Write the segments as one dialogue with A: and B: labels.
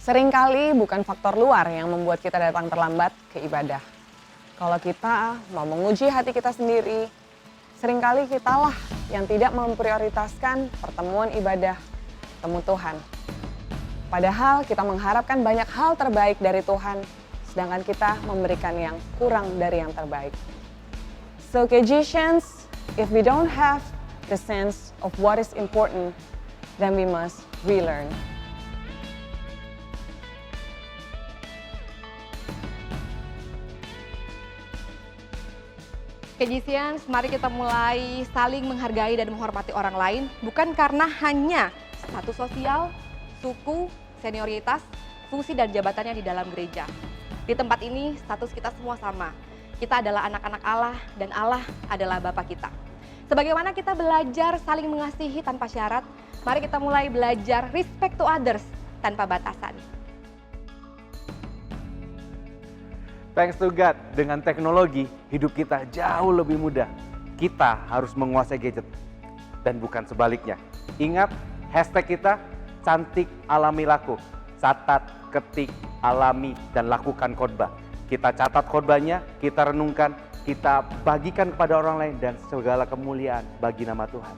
A: Seringkali bukan faktor luar yang membuat kita datang terlambat ke ibadah. Kalau kita mau menguji hati kita sendiri, seringkali kitalah yang tidak memprioritaskan pertemuan ibadah, temu Tuhan. Padahal kita mengharapkan banyak hal terbaik dari Tuhan, sedangkan kita memberikan yang kurang dari yang terbaik. So Kejicians, if we don't have the sense of what is important, then we must relearn.
B: Kejicians, mari kita mulai saling menghargai dan menghormati orang lain, bukan karena hanya status sosial, suku, senioritas, fungsi dan jabatannya di dalam gereja. Di tempat ini, status kita semua sama. Kita adalah anak-anak Allah dan Allah adalah Bapa kita. Sebagaimana kita belajar saling mengasihi tanpa syarat, mari kita mulai belajar respect to others tanpa batasan.
C: Thanks to God, dengan teknologi, hidup kita jauh lebih mudah. Kita harus menguasai gadget, dan bukan sebaliknya. Ingat, hashtag kita, cantik alami laku. Catat, ketik, alami, dan lakukan khotbah. Kita catat khotbahnya, kita renungkan, kita bagikan kepada orang lain, dan segala kemuliaan bagi nama Tuhan.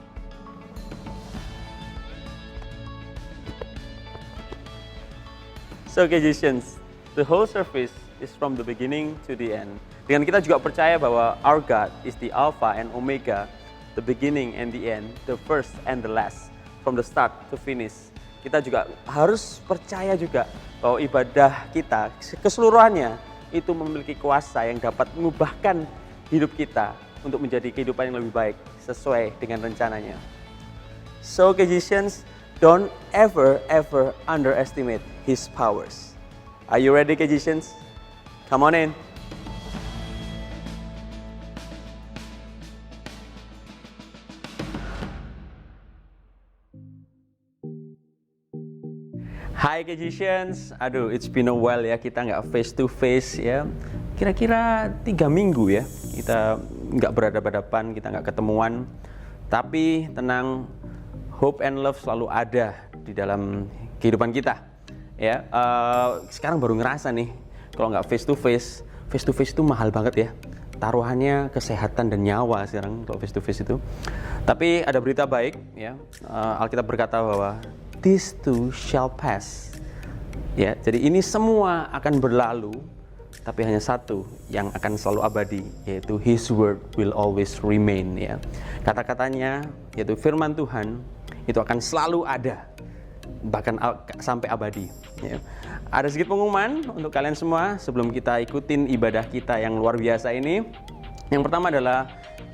D: So Kejicians, the whole service is from the beginning to the end. Dengan kita juga percaya bahwa our God is the Alpha and Omega, the beginning and the end, the first and the last, from the start to finish. Kita juga harus percaya juga bahwa ibadah kita keseluruhannya itu memiliki kuasa yang dapat mengubahkan hidup kita untuk menjadi kehidupan yang lebih baik sesuai dengan rencananya. So Kejicians, don't ever underestimate His powers. Are you ready, Kejicians? Come on in. Hai Kejicians, aduh it's been a while ya, kita nggak face to face ya. Kira-kira 3 minggu ya, kita nggak berhadapan-hadapan, kita nggak ketemuan. Tapi tenang, hope and love selalu ada di dalam kehidupan kita. Ya, sekarang baru ngerasa nih, kalau nggak face to face itu mahal banget ya. Taruhannya kesehatan dan nyawa sekarang kalau face to face itu. Tapi ada berita baik ya. Alkitab berkata bahwa this too shall pass. Ya, jadi ini semua akan berlalu, tapi hanya satu yang akan selalu abadi, yaitu His word will always remain ya. Kata-katanya yaitu firman Tuhan itu akan selalu ada, bahkan sampai abadi ya. Ada sedikit pengumuman untuk kalian semua sebelum kita ikutin ibadah kita yang luar biasa ini. Yang pertama adalah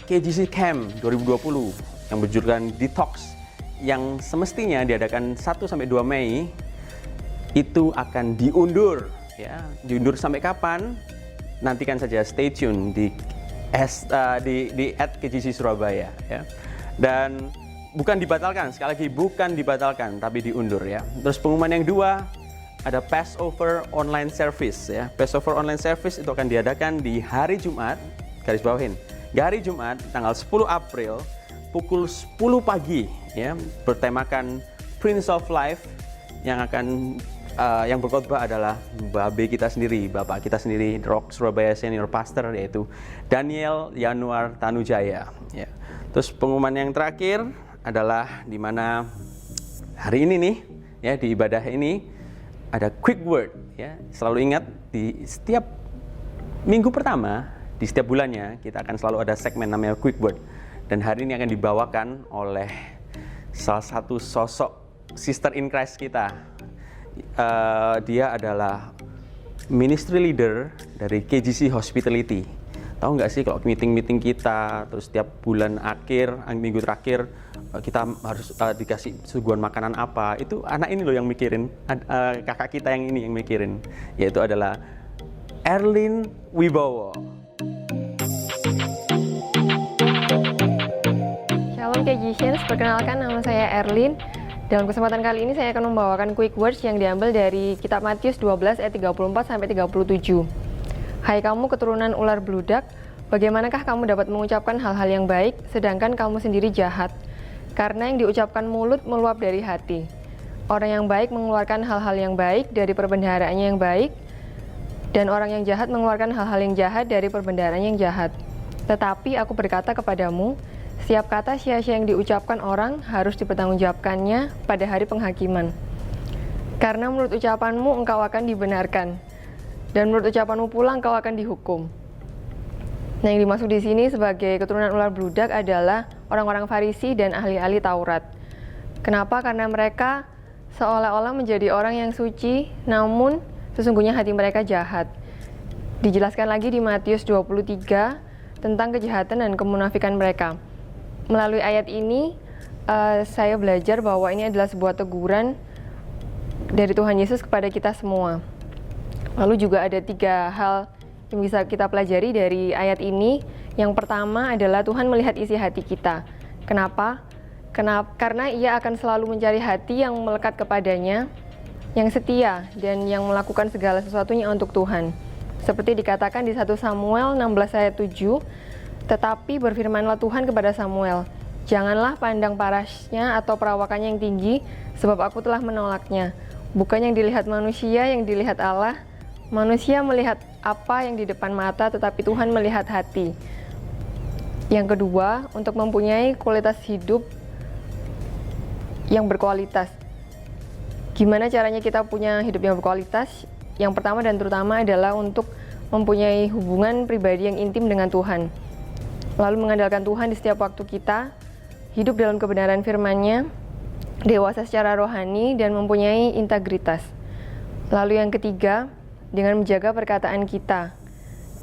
D: KGC Camp 2020 yang berjudulkan Detox, yang semestinya diadakan 1-2 Mei itu akan diundur ya. Diundur sampai kapan? Nantikan saja, stay tune di @KGC Surabaya ya. Dan bukan dibatalkan, sekali lagi bukan dibatalkan, tapi diundur ya. Terus pengumuman yang kedua, ada Passover online service ya. Passover online service itu akan diadakan di hari Jumat, garis bawahin. Di hari Jumat tanggal 10 April pukul 10 pagi ya, bertemakan Prince of Life, yang akan yang berkhotbah adalah babe kita sendiri, bapak kita sendiri, Rock Surabaya Senior Pastor, yaitu Daniel Yanuar Tanujaya ya. Terus pengumuman yang terakhir adalah di mana hari ini nih ya, di ibadah ini ada quick word ya. Selalu ingat, di setiap minggu pertama di setiap bulannya kita akan selalu ada segmen namanya quick word, dan hari ini akan dibawakan oleh salah satu sosok sister in Christ kita. Dia adalah ministry leader dari KGC Hospitality. Tahu nggak sih kalau meeting kita, terus setiap bulan akhir, minggu terakhir kita harus dikasih suguhan makanan apa, itu anak ini loh yang mikirin, kakak kita yang ini yang mikirin, yaitu adalah Erlin Wibowo.
E: Shalom Kejicians, perkenalkan nama saya Erlin. Dalam kesempatan kali ini saya akan membawakan quick words yang diambil dari kitab Matius 12 ayat 34 sampai 37. Hai kamu keturunan ular beludak, bagaimanakah kamu dapat mengucapkan hal-hal yang baik sedangkan kamu sendiri jahat? Karena yang diucapkan mulut meluap dari hati. Orang yang baik mengeluarkan hal-hal yang baik dari perbendaharaannya yang baik, dan orang yang jahat mengeluarkan hal-hal yang jahat dari perbendaharaannya yang jahat. Tetapi aku berkata kepadamu, setiap kata sia-sia yang diucapkan orang harus dipertanggungjawabkannya pada hari penghakiman. Karena menurut ucapanmu engkau akan dibenarkan, dan menurut ucapanmu pula engkau akan dihukum. Nah, yang dimaksud di sini sebagai keturunan ular bludak adalah orang-orang Farisi dan ahli-ahli Taurat. Kenapa? Karena mereka seolah-olah menjadi orang yang suci, namun sesungguhnya hati mereka jahat. Dijelaskan lagi di Matius 23 tentang kejahatan dan kemunafikan mereka. Melalui ayat ini, saya belajar bahwa ini adalah sebuah teguran dari Tuhan Yesus kepada kita semua. Lalu juga ada 3 hal yang bisa kita pelajari dari ayat ini. Yang pertama adalah Tuhan melihat isi hati kita. Kenapa? Karena Ia akan selalu mencari hati yang melekat kepadanya, yang setia, dan yang melakukan segala sesuatunya untuk Tuhan. Seperti dikatakan di 1 Samuel 16 ayat 7, tetapi berfirmanlah Tuhan kepada Samuel, janganlah pandang parasnya atau perawakannya yang tinggi, sebab aku telah menolaknya. Bukan yang dilihat manusia, yang dilihat Allah. Manusia melihat apa yang di depan mata, tetapi Tuhan melihat hati. Yang kedua, untuk mempunyai kualitas hidup yang berkualitas. Gimana caranya kita punya hidup yang berkualitas? Yang pertama dan terutama adalah untuk mempunyai hubungan pribadi yang intim dengan Tuhan. Lalu mengandalkan Tuhan di setiap waktu kita, hidup dalam kebenaran firman-Nya, dewasa secara rohani, dan mempunyai integritas. Lalu yang ketiga, dengan menjaga perkataan kita.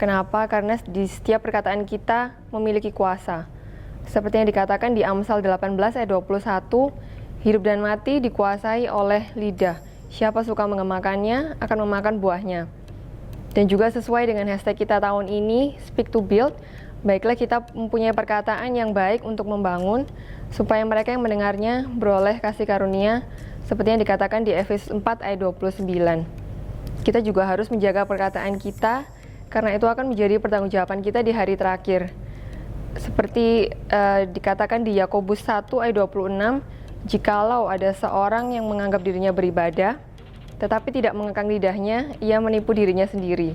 E: Kenapa? Karena di setiap perkataan kita memiliki kuasa. Seperti yang dikatakan di Amsal 18 ayat 21, hidup dan mati dikuasai oleh lidah. Siapa suka mengemakannya akan memakan buahnya. Dan juga sesuai dengan hashtag kita tahun ini, Speak to Build, baiklah kita mempunyai perkataan yang baik untuk membangun, supaya mereka yang mendengarnya beroleh kasih karunia, seperti yang dikatakan di Efesus 4 ayat 29. Kita juga harus menjaga perkataan kita, karena itu akan menjadi pertanggungjawaban kita di hari terakhir. Seperti dikatakan di Yakobus 1 ayat 26, jikalau ada seorang yang menganggap dirinya beribadah, tetapi tidak mengekang lidahnya, ia menipu dirinya sendiri,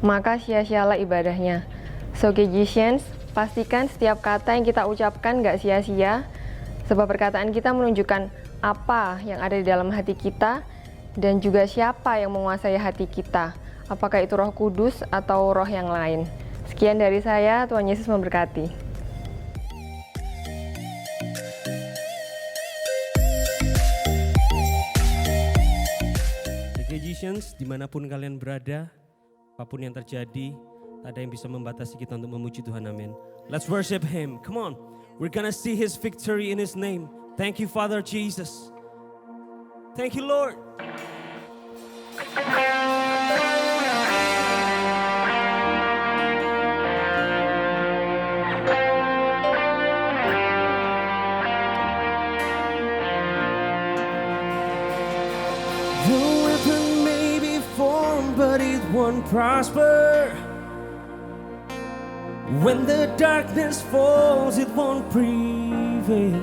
E: maka sia-sialah ibadahnya. So Gagesians, pastikan setiap kata yang kita ucapkan gak sia-sia, sebab perkataan kita menunjukkan apa yang ada di dalam hati kita, dan juga siapa yang menguasai hati kita, apakah itu Roh Kudus atau roh yang lain. Sekian dari saya, Tuhan Yesus memberkati.
F: Gagesians, dimanapun kalian berada, apapun yang terjadi, tak ada yang bisa membatasi kita untuk memuji Tuhan, amin. Let's worship Him, come on. We're gonna see His victory in His name. Thank you, Father Jesus. Thank you, Lord. The weapon may be formed, but it won't prosper. When the darkness falls, it won't prevail.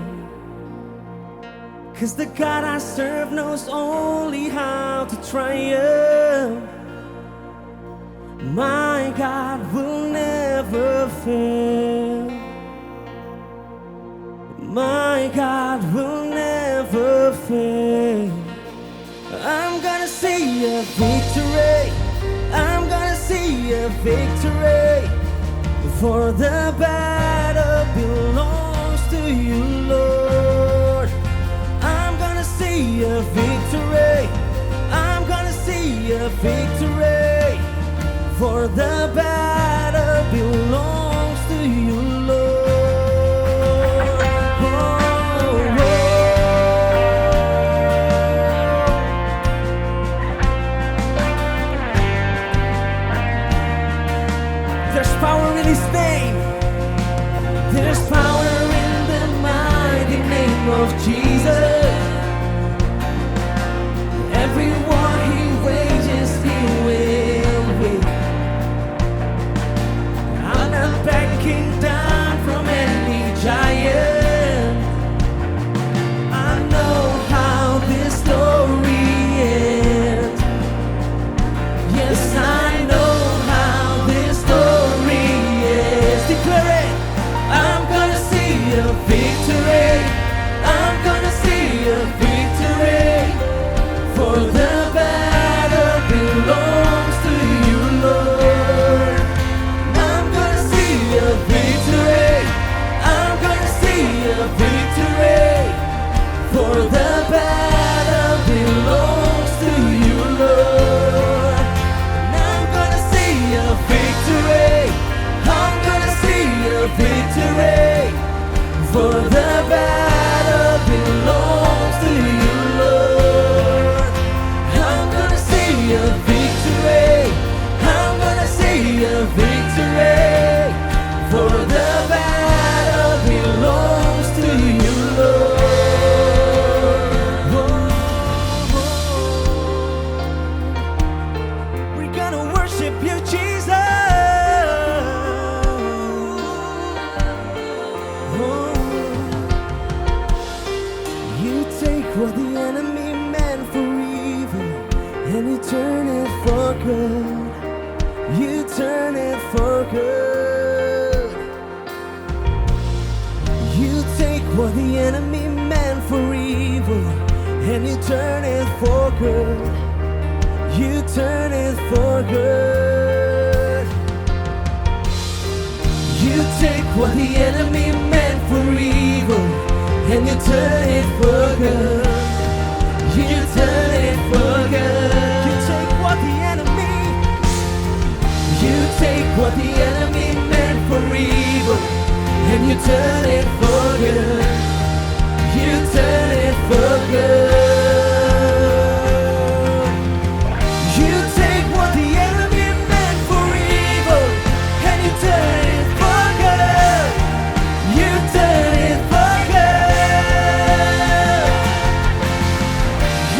F: 'Cause the God I serve knows only how to triumph. My God will never fail. My God will never fail. I'm gonna see a victory. I'm gonna see a victory. For the battle belongs to you, Lord. I'm gonna see a victory. I'm gonna see a victory. For the battle belongs to you, Lord. Oh, oh. There's power in His name. There's power in the mighty name of Jesus. Every war He wages, He will win. I'm not backing down.
G: see a victory. I'm gonna see a victory. For the battle belongs to you, Lord. We're gonna worship you, Jesus. You take what the enemy meant for evil and you turn it for good. You turn it for good. You take what the enemy meant for evil and you turn it for good. You turn it for good. You take what the enemy meant for evil and you turn it for good. You turn it for good. You take what the enemy. You take what the enemy meant for evil and you turn it for good. You turn it for good. You take what the enemy meant for evil and you turn it for good. You turn it for good.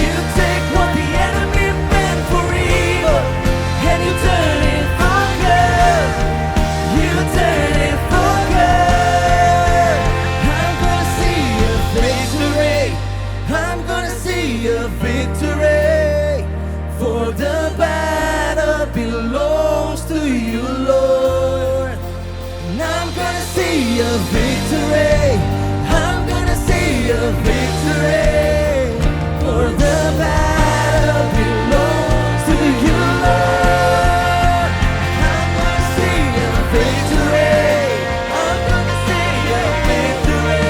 G: You take what the enemy meant for evil and you turn it for good. You turn it for good. I'm gonna see a victory. I'm gonna see a victory. For the battle belongs to you, Lord. And I'm gonna see a victory. I'm gonna see a victory. For the battle belongs to you, Lord. I'm gonna see a victory. I'm gonna see a victory.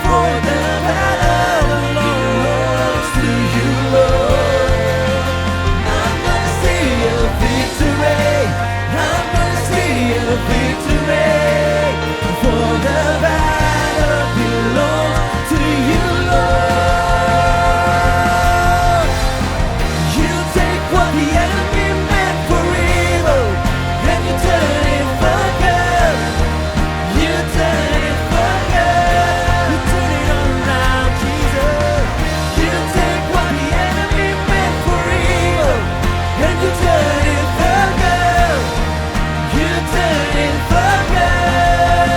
G: For the battle belongs to you, Lord. I'm gonna see a victory. I'm gonna see a victory. For the battle belongs to you, Lord. You take what the enemy meant for evil and you turn it for good. You turn it for good. You turn it around, Jesus. You take what the enemy meant for evil and you turn it for good. You turn it for good.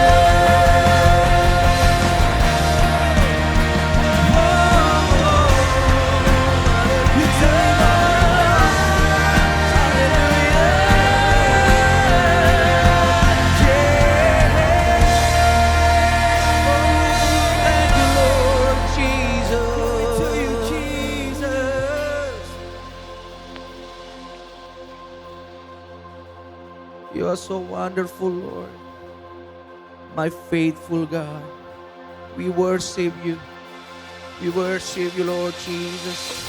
G: Oh, you turn it Thank you, Lord Jesus. To you, Jesus. You are so wonderful, Lord. My faithful God. We worship you. We worship you, Lord Jesus.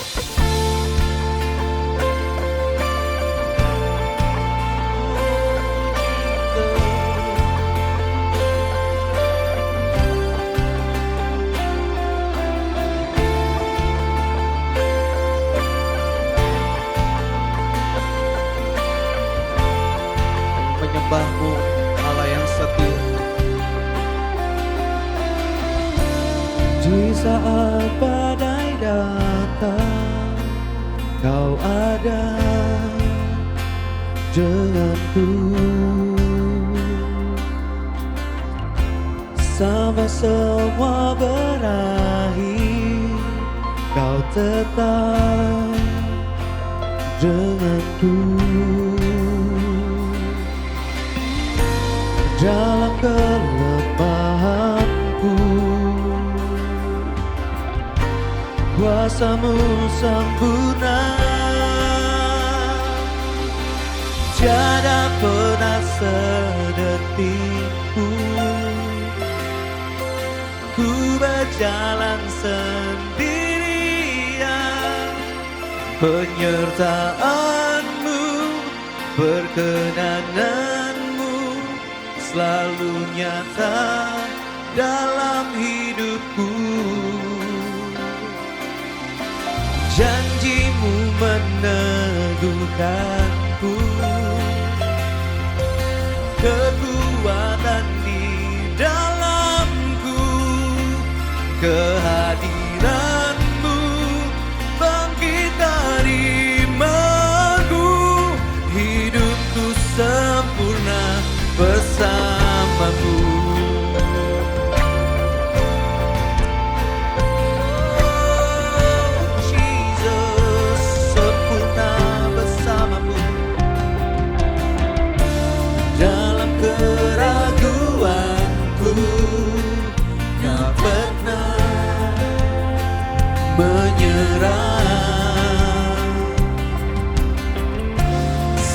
G: Menyembahmu, Allah yang setia. Di saat badai datang, Kau ada denganku. Sampai semua berakhir, Kau tetap denganku. Dalam kelemahanku, kuasa-Mu sempurna, tiada pernah sedetik pun ku berjalan sendirian. Penyertaan-Mu, perkenangan-Mu selalu nyata dalam hidupku. Janji-Mu meneguhkanku, kekuatan di dalamku, kehadiranmu bangkit dari magu, hidupku sempurna bersamamu.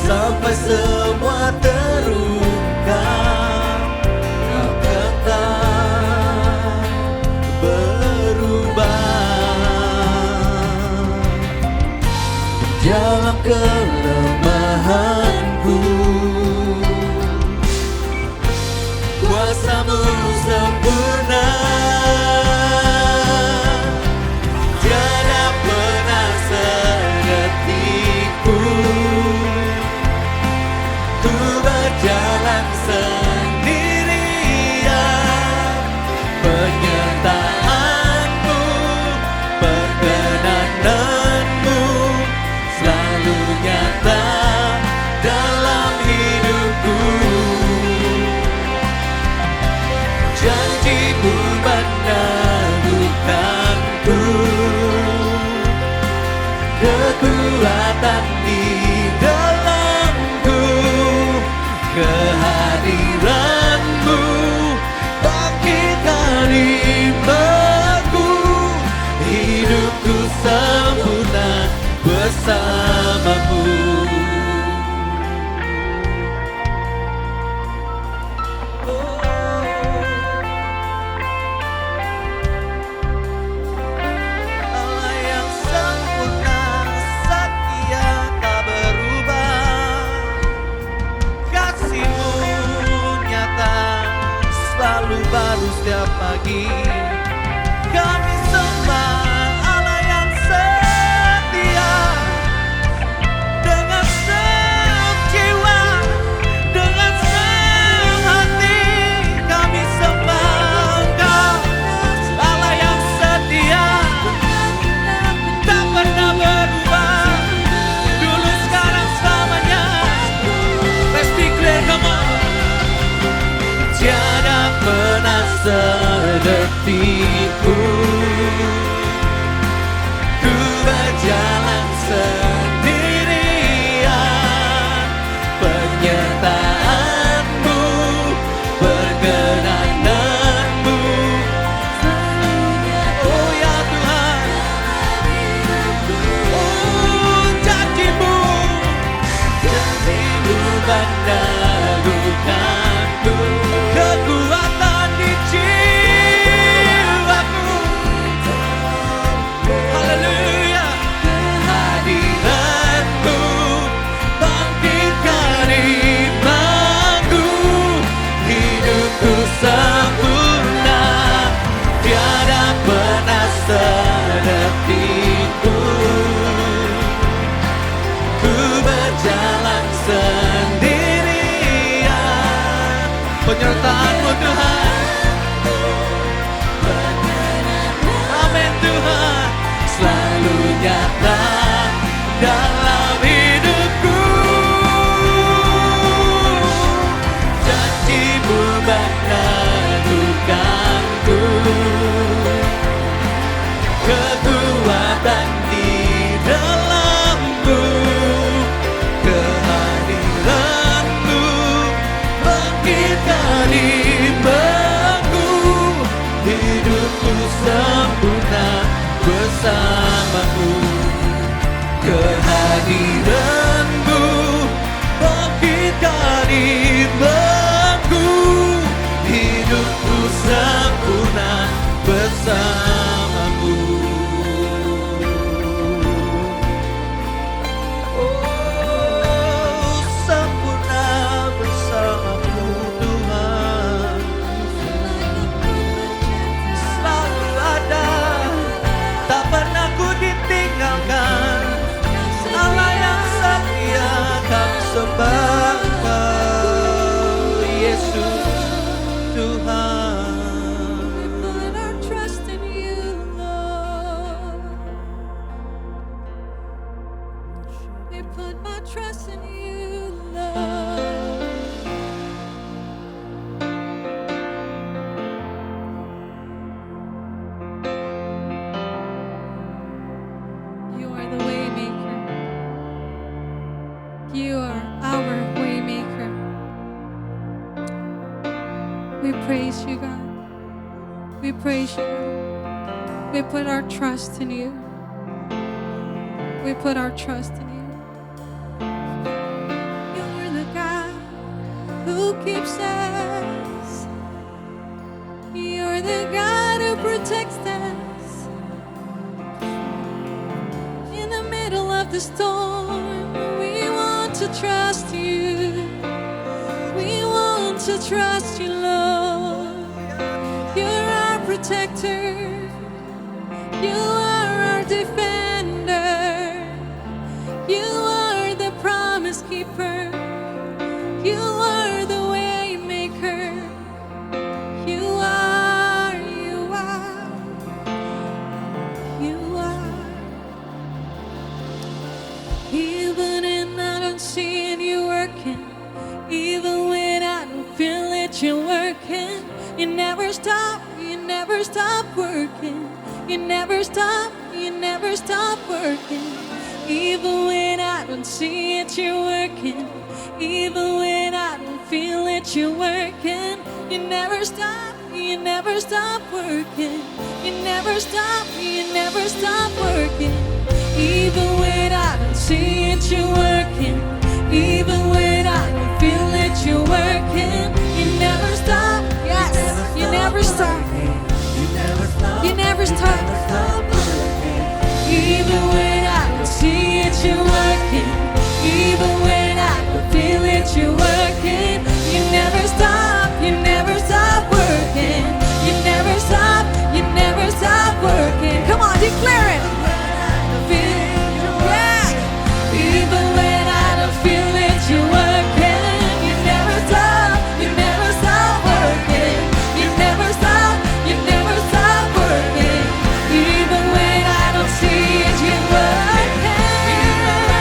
G: Sampai semua terungkap, kau tetap berubah. Dalam kelemahanku, kuasamu sempurna. Tiada pernah sedetikku ku berjalan sendirian. Penyertaanmu, perkenananmu selalu nyata dalam hidupku. Janjimu meneguhkanku, kekuatan di dalamku, kehadiranmu bangkit dari magu, hidupku sempurna bersamamu. Allah yang sempurna, setia, tak berubah. Kasih-Mu nyata, selalu baru setiap pagi. Kami sembah Allah yang setia, dengan sejiwa, dengan sehati. Kami sembah Engkau, Allah yang setia, tak pernah berubah, dulu, sekarang, selamanya. Let's declare, come on. Tiada pernah sedetikku ku berjalan sendirian. Penyertaanmu, perkenananmu, oh ya Tuhan, oh janjimu, janjimu meneguhkanku, kekuatan di jiwaku. Haleluya. Kehadiranmu bangkit dari magu, hidupku sempurna. Tiada pernah sedetikku ku berjalan sendirian. Penyertaan-Mu Tuhan, amin Tuhan, selalu nyata dalam hidupku. Janji-Mu meneguhkanku, kekuatan di dalamku, kehadiranmu bangkit dari sembah Engkau, Yesus Tuhan.
H: We put our trust in you, Lord. We put my trust in you, Lord. You are the way maker. You are our way maker. We praise you, God. We praise you, God. We put our trust in you. We put our trust in you. You're the God who keeps us. You're the God who protects us. In the middle of the storm, we want to trust you. We want to trust you, Lord. You're our protector. You are our defender. You are the promise keeper. You are the way maker. You are, you are, you are. Even when I don't see it, you're working. Even when I don't feel it, you're working. You never stop working. You never stop working. Even when I don't see it, you're working. Even when I don't feel it, you're working. You never stop working. You never stop working. Even when I don't see it, you're working. Even when I don't feel it, you're working. You never stop, yes, you never stop. You never stop. Even when I don't see it, you're working. Even when I don't feel it, you're working. You never stop working. You never stop working. Come on, declare it. Yeah. Even when I don't feel it, you're working. You never stop working. You never stop working. Even when I don't see it, you're working.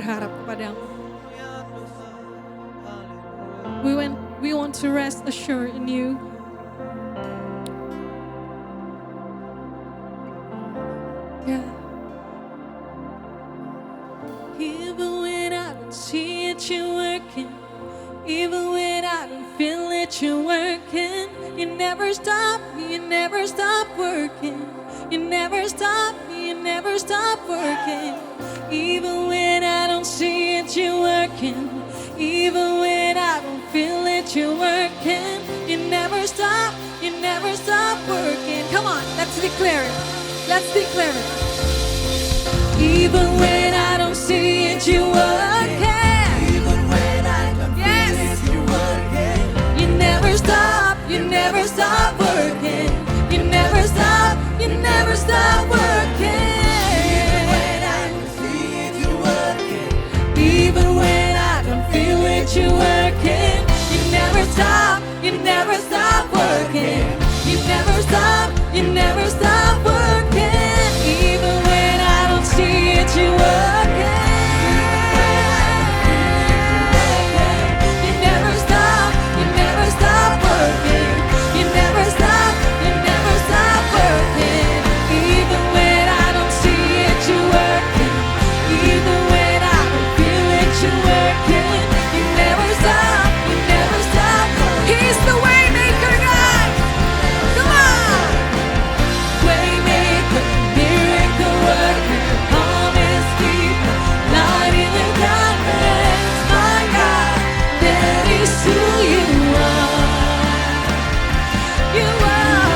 H: berharap kepadamu. We want to rest assured in you. Yeah. Even when I don't see it, you're working. Even when I don't feel it, you're working. You never stop working. You never stop working. Even when I don't see it, you're working. Even when I don't feel it, you're working. You never stop working. Come on, let's declare it. Let's declare it. Even when I don't see it, you're working. Even when I don't feel it, you're working. You never stop working. You never stop working. Even when I don't see it, you're working. Even when I don't feel it, you're working. You never stop working. You never stop working. Even when I don't see it, you're working. You never stop working. You never stop working. Even when I don't see it, you're working. Even when I don't feel it, you're working. You never stop working. He's the way maker, God. Come on. Waymaker, miracle worker, promise keeper, light in the darkness, my God, that is who you are. You are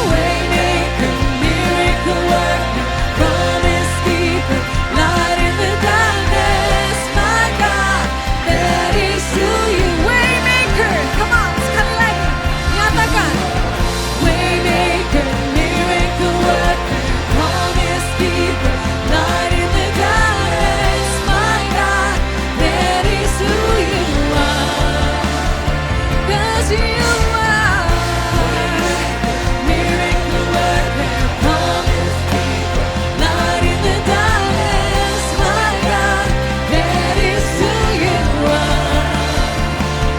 H: waymaker, miracle worker, promise keeper, light in the darkness, my God, that is who you are. Waymaker, come on, sekali lagi, nyatakan. Waymaker, miracle worker, promise keeper, light in the darkness, my God, that is who you are. 'Cause you are miracle worker, promise keeper, light in the darkness, my God, that is who you are.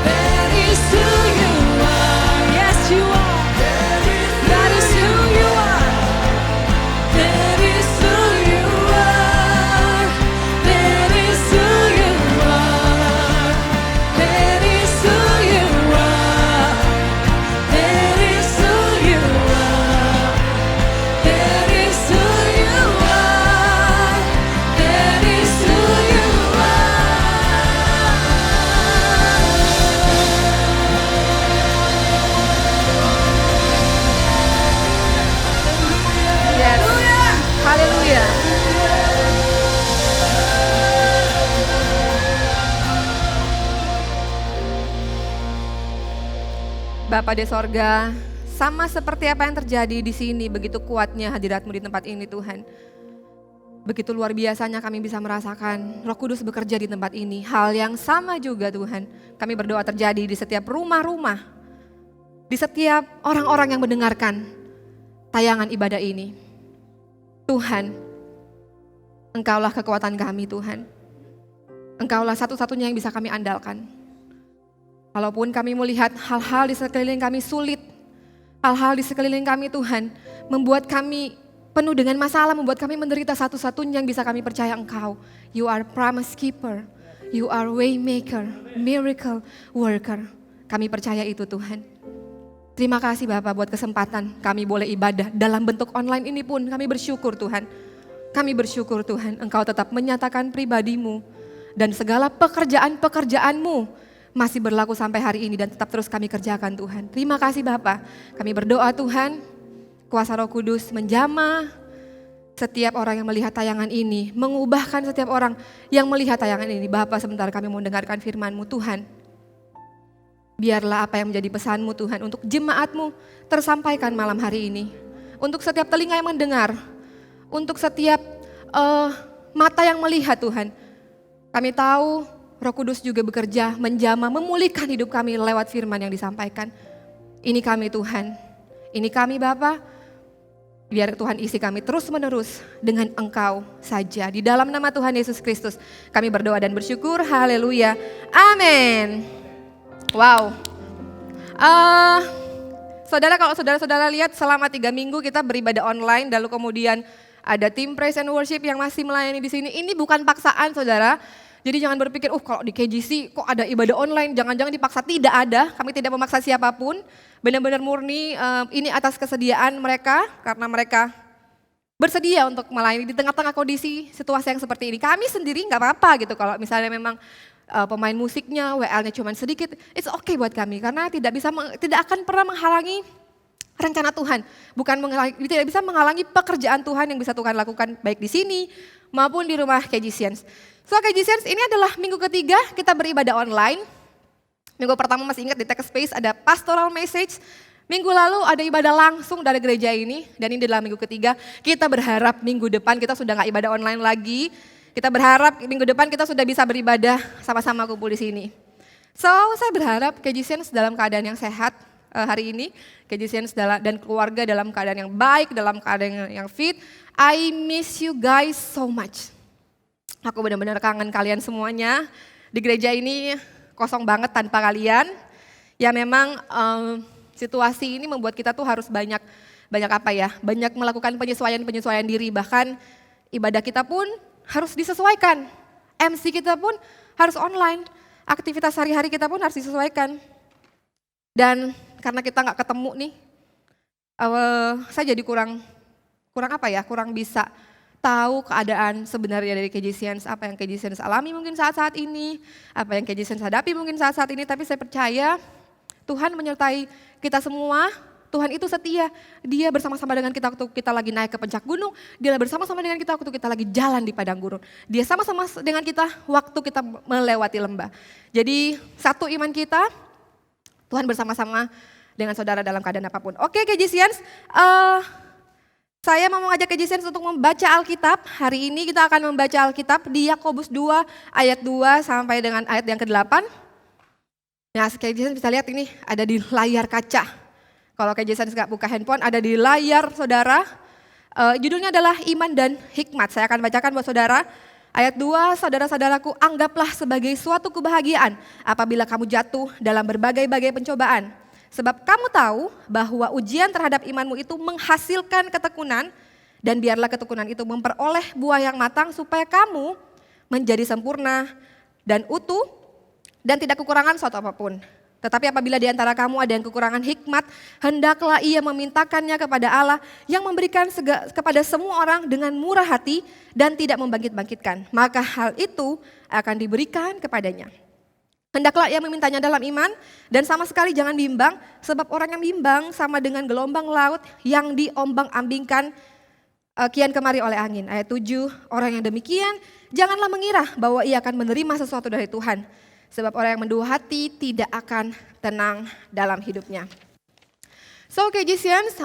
H: That is who you are. Yes, you are. That is who you are. That is who you are. That is who you are. That is who you are. That is who you are. That is who you are. That is who you
B: Yes. Haleluya. Bapa di sorga, sama seperti apa yang terjadi di sini, begitu kuatnya hadirat-Mu di tempat ini Tuhan. Begitu luar biasanya kami bisa merasakan Roh Kudus bekerja di tempat ini. Hal yang sama juga Tuhan, kami berdoa terjadi di setiap rumah-rumah, di setiap orang-orang yang mendengarkan tayangan ibadah ini. Tuhan, Engkaulah kekuatan kami Tuhan. Engkaulah satu-satunya yang bisa kami andalkan. Walaupun kami melihat hal-hal di sekeliling kami sulit, hal-hal di sekeliling kami Tuhan membuat kami penuh dengan masalah, membuat kami menderita, satu-satunya yang bisa kami percaya Engkau. You are promise keeper, you are way maker, miracle worker. Kami percaya itu Tuhan. Terima kasih Bapak buat kesempatan kami boleh ibadah dalam bentuk online ini pun. Kami bersyukur Tuhan. Kami bersyukur Tuhan Engkau tetap menyatakan pribadi-Mu dan segala pekerjaan-pekerjaan-Mu masih berlaku sampai hari ini dan tetap terus kami kerjakan Tuhan. Terima kasih Bapak. Kami berdoa Tuhan, kuasa Roh Kudus menjamah setiap orang yang melihat tayangan ini, mengubahkan setiap orang yang melihat tayangan ini. Bapak, sebentar kami mau mendengarkan firman-Mu Tuhan. Biarlah apa yang menjadi pesan-Mu Tuhan untuk jemaat-Mu tersampaikan malam hari ini. Untuk setiap telinga yang mendengar, untuk setiap mata yang melihat Tuhan. Kami tahu Roh Kudus juga bekerja menjamah, memulihkan hidup kami lewat firman yang disampaikan. Ini kami Tuhan, ini kami Bapa. Biar Tuhan isi kami terus-menerus dengan Engkau saja. Di dalam nama Tuhan Yesus Kristus kami berdoa dan bersyukur. Haleluya. Amin. Wow. Saudara, kalau saudara-saudara lihat selama 3 minggu kita beribadah online, lalu kemudian ada tim praise and worship yang masih melayani di sini. Ini bukan paksaan, saudara. Jadi jangan berpikir, kalau di KGC kok ada ibadah online, jangan-jangan dipaksa. Tidak ada, kami tidak memaksa siapapun. Benar-benar murni, ini atas kesediaan mereka, karena mereka bersedia untuk melayani di tengah-tengah kondisi situasi yang seperti ini. Kami sendiri nggak apa-apa gitu, kalau misalnya memang pemain musiknya, WL-nya cuma sedikit, it's okay buat kami. Karena tidak akan pernah menghalangi rencana Tuhan. Tidak bisa menghalangi pekerjaan Tuhan yang bisa Tuhan lakukan baik di sini maupun di rumah KGCians. So KGCians, ini adalah minggu ketiga kita beribadah online. Minggu pertama masih ingat di Tech Space ada pastoral message. Minggu lalu ada ibadah langsung dari gereja ini. Dan ini adalah minggu ketiga. Kita berharap minggu depan kita sudah nggak ibadah online lagi. Kita berharap minggu depan kita sudah bisa beribadah sama-sama kumpul di sini. So saya berharap KGCians dalam keadaan yang sehat hari ini. KGCians dan keluarga dalam keadaan yang baik, dalam keadaan yang fit. I miss you guys so much. Aku benar-benar kangen kalian semuanya. Di gereja ini kosong banget tanpa kalian. Ya memang situasi ini membuat kita tuh harus banyak melakukan penyesuaian diri. Bahkan ibadah kita pun harus disesuaikan. MC kita pun harus online. Aktivitas sehari-hari kita pun harus disesuaikan. Dan karena kita nggak ketemu nih, saya jadi kurang bisa tahu keadaan sebenarnya dari KGCians, apa yang KGCians alami mungkin saat-saat ini, apa yang KGCians hadapi mungkin saat-saat ini, tapi saya percaya Tuhan menyertai kita semua. Tuhan itu setia, Dia bersama-sama dengan kita waktu kita lagi naik ke puncak gunung, Dia bersama-sama dengan kita waktu kita lagi jalan di padang gurun. Dia sama-sama dengan kita waktu kita melewati lembah. Jadi satu iman kita, Tuhan bersama-sama dengan saudara dalam keadaan apapun. Oke KGCians, saya mau mengajak KGCians untuk membaca Alkitab. Hari ini kita akan membaca Alkitab di Yakobus 2 ayat 2 sampai dengan ayat yang ke-8. Nah, KGCians bisa lihat ini ada di layar kaca. Kalau KGCians nggak buka handphone, ada di layar saudara. Judulnya adalah Iman dan Hikmat. Saya akan bacakan buat saudara. Ayat 2, saudara-saudaraku, anggaplah sebagai suatu kebahagiaan apabila kamu jatuh dalam berbagai-bagai pencobaan. Sebab kamu tahu bahwa ujian terhadap imanmu itu menghasilkan ketekunan, dan biarlah ketekunan itu memperoleh buah yang matang supaya kamu menjadi sempurna dan utuh dan tidak kekurangan suatu apapun. Tetapi apabila di antara kamu ada yang kekurangan hikmat, hendaklah ia memintakannya kepada Allah yang memberikan kepada semua orang dengan murah hati dan tidak membangkit-bangkitkan. Maka hal itu akan diberikan kepadanya. Hendaklah ia memintanya dalam iman dan sama sekali jangan bimbang, sebab orang yang bimbang sama dengan gelombang laut yang diombang-ambingkan kian kemari oleh angin. Ayat 7, orang yang demikian janganlah mengira bahwa ia akan menerima sesuatu dari Tuhan. Sebab orang yang mendua hati tidak akan tenang dalam hidupnya. So KGCians,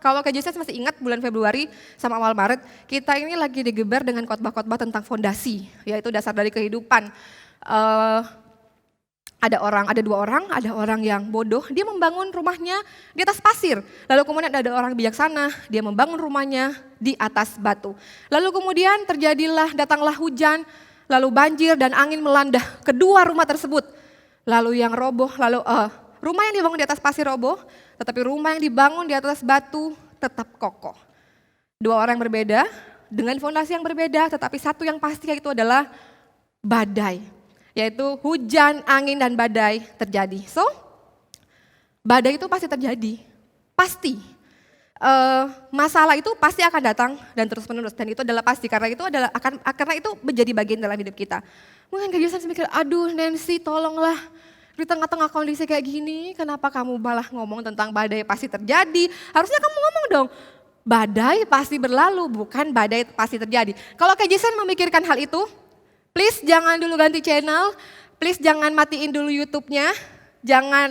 B: kalau KGCians masih ingat bulan Februari sama awal Maret, kita ini lagi digeber dengan khotbah-khotbah tentang fondasi, yaitu dasar dari kehidupan. Ada orang yang bodoh, dia membangun rumahnya di atas pasir. Lalu kemudian ada orang bijaksana, dia membangun rumahnya di atas batu. Lalu kemudian datanglah hujan, lalu banjir dan angin melanda kedua rumah tersebut. Lalu yang roboh, rumah yang dibangun di atas pasir roboh, tetapi rumah yang dibangun di atas batu tetap kokoh. Dua orang yang berbeda, dengan fondasi yang berbeda, tetapi satu yang pasti yaitu adalah badai. Yaitu hujan, angin, dan badai terjadi. So, badai itu pasti terjadi, pasti. Masalah itu pasti akan datang dan terus menerus, dan itu adalah pasti karena itu menjadi bagian dalam hidup kita. Mungkin KGCians mikir, aduh Nancy tolonglah, di tengah-tengah kondisi kayak gini, kenapa kamu malah ngomong tentang badai pasti terjadi? Harusnya kamu ngomong dong, badai pasti berlalu, bukan badai pasti terjadi. Kalau KGCians memikirkan hal itu, please jangan dulu ganti channel, please jangan matiin dulu YouTube-nya, jangan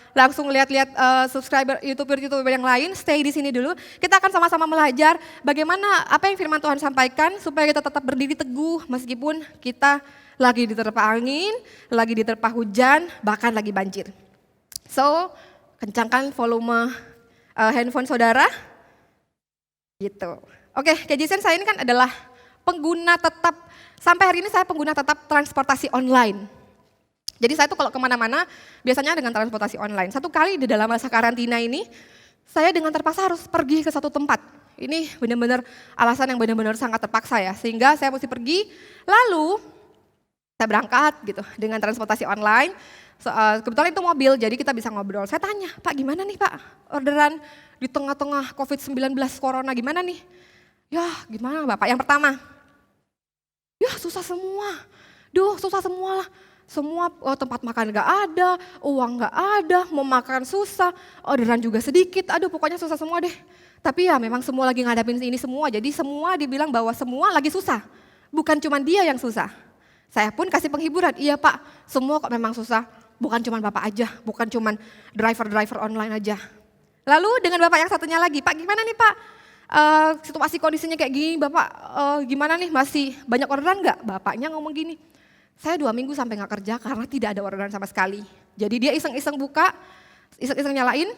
B: langsung lihat-lihat subscriber YouTuber yang lain, stay di sini dulu. Kita akan sama-sama belajar bagaimana apa yang firman Tuhan sampaikan supaya kita tetap berdiri teguh meskipun kita lagi diterpa angin, lagi diterpa hujan, bahkan lagi banjir. So, kencangkan volume handphone saudara, Gitu. Oke, Kejisen saya ini kan adalah pengguna tetap, sampai hari ini saya pengguna tetap transportasi online. Jadi saya tuh kalau kemana-mana biasanya dengan transportasi online. Satu kali di dalam masa karantina ini, saya dengan terpaksa harus pergi ke satu tempat. Ini benar-benar alasan yang benar-benar sangat terpaksa ya, sehingga saya mesti pergi, lalu saya berangkat gitu dengan transportasi online. Kebetulan itu mobil, jadi kita bisa ngobrol. Saya tanya, Pak gimana nih Pak, orderan di tengah-tengah COVID-19 Corona gimana nih? Ya gimana Bapak, yang pertama, ya susah semua, susah semua lah. Semua tempat makan gak ada, uang gak ada, mau makan susah, orderan juga sedikit, aduh pokoknya susah semua deh. Tapi ya memang semua lagi ngadapin ini semua, jadi semua dibilang bahwa semua lagi susah. Bukan cuma dia yang susah. Saya pun kasih penghiburan, iya Pak, semua kok memang susah. Bukan cuma Bapak aja, bukan cuma driver-driver online aja. Lalu dengan Bapak yang satunya lagi, Pak gimana nih Pak? Situasi kondisinya kayak gini, Bapak gimana nih, masih banyak orderan nggak? Bapaknya ngomong gini, saya 2 minggu sampai nggak kerja karena tidak ada orderan sama sekali. Jadi dia iseng-iseng buka, iseng-iseng nyalain,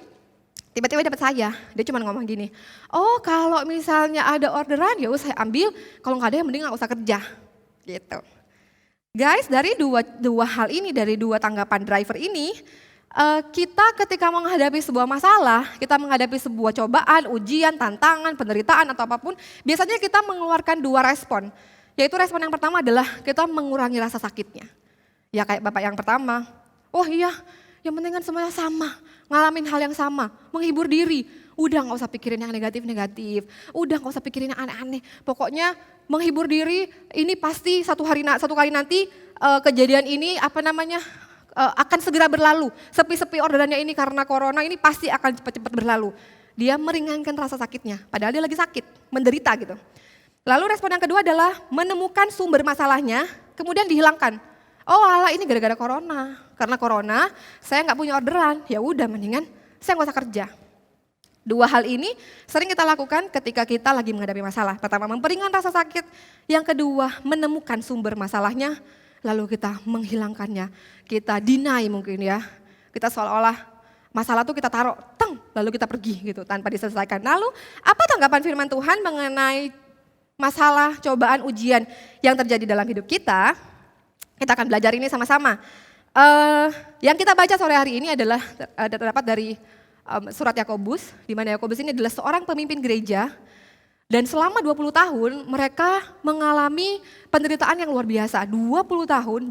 B: tiba-tiba dapat saya. Dia cuma ngomong gini, oh kalau misalnya ada orderan ya saya ambil, kalau nggak ada ya mending nggak usah kerja. Gitu. Guys, dari dua hal ini, dari dua tanggapan driver ini, kita ketika menghadapi sebuah masalah, kita menghadapi sebuah cobaan, ujian, tantangan, penderitaan atau apapun, biasanya kita mengeluarkan 2 respon. Yaitu respon yang pertama adalah kita mengurangi rasa sakitnya. Ya kayak Bapak yang pertama, oh iya yang penting kan semuanya sama, ngalamin hal yang sama, menghibur diri. Udah gak usah pikirin yang negatif-negatif, udah gak usah pikirin yang aneh-aneh. Pokoknya menghibur diri ini pasti satu kali nanti kejadian ini akan segera berlalu. Sepi-sepi orderannya ini karena corona ini pasti akan cepat-cepat berlalu. Dia meringankan rasa sakitnya, padahal dia lagi sakit, menderita gitu. Lalu respon yang kedua adalah menemukan sumber masalahnya, kemudian dihilangkan. Oh alah ini gara-gara corona, karena corona saya nggak punya orderan, ya udah mendingan saya nggak usah kerja. 2 hal ini sering kita lakukan ketika kita lagi menghadapi masalah. Pertama memperingan rasa sakit, yang kedua menemukan sumber masalahnya, lalu kita menghilangkannya. Kita deny mungkin ya, kita seolah-olah masalah tuh kita taruh, lalu kita pergi gitu tanpa diselesaikan. Lalu apa tanggapan firman Tuhan mengenai masalah, cobaan, ujian yang terjadi dalam hidup kita? Kita akan belajar ini sama-sama. Yang kita baca sore hari ini adalah terdapat dari surat Yakobus, di mana Yakobus ini adalah seorang pemimpin gereja dan selama 20 tahun mereka mengalami penderitaan yang luar biasa. 20 tahun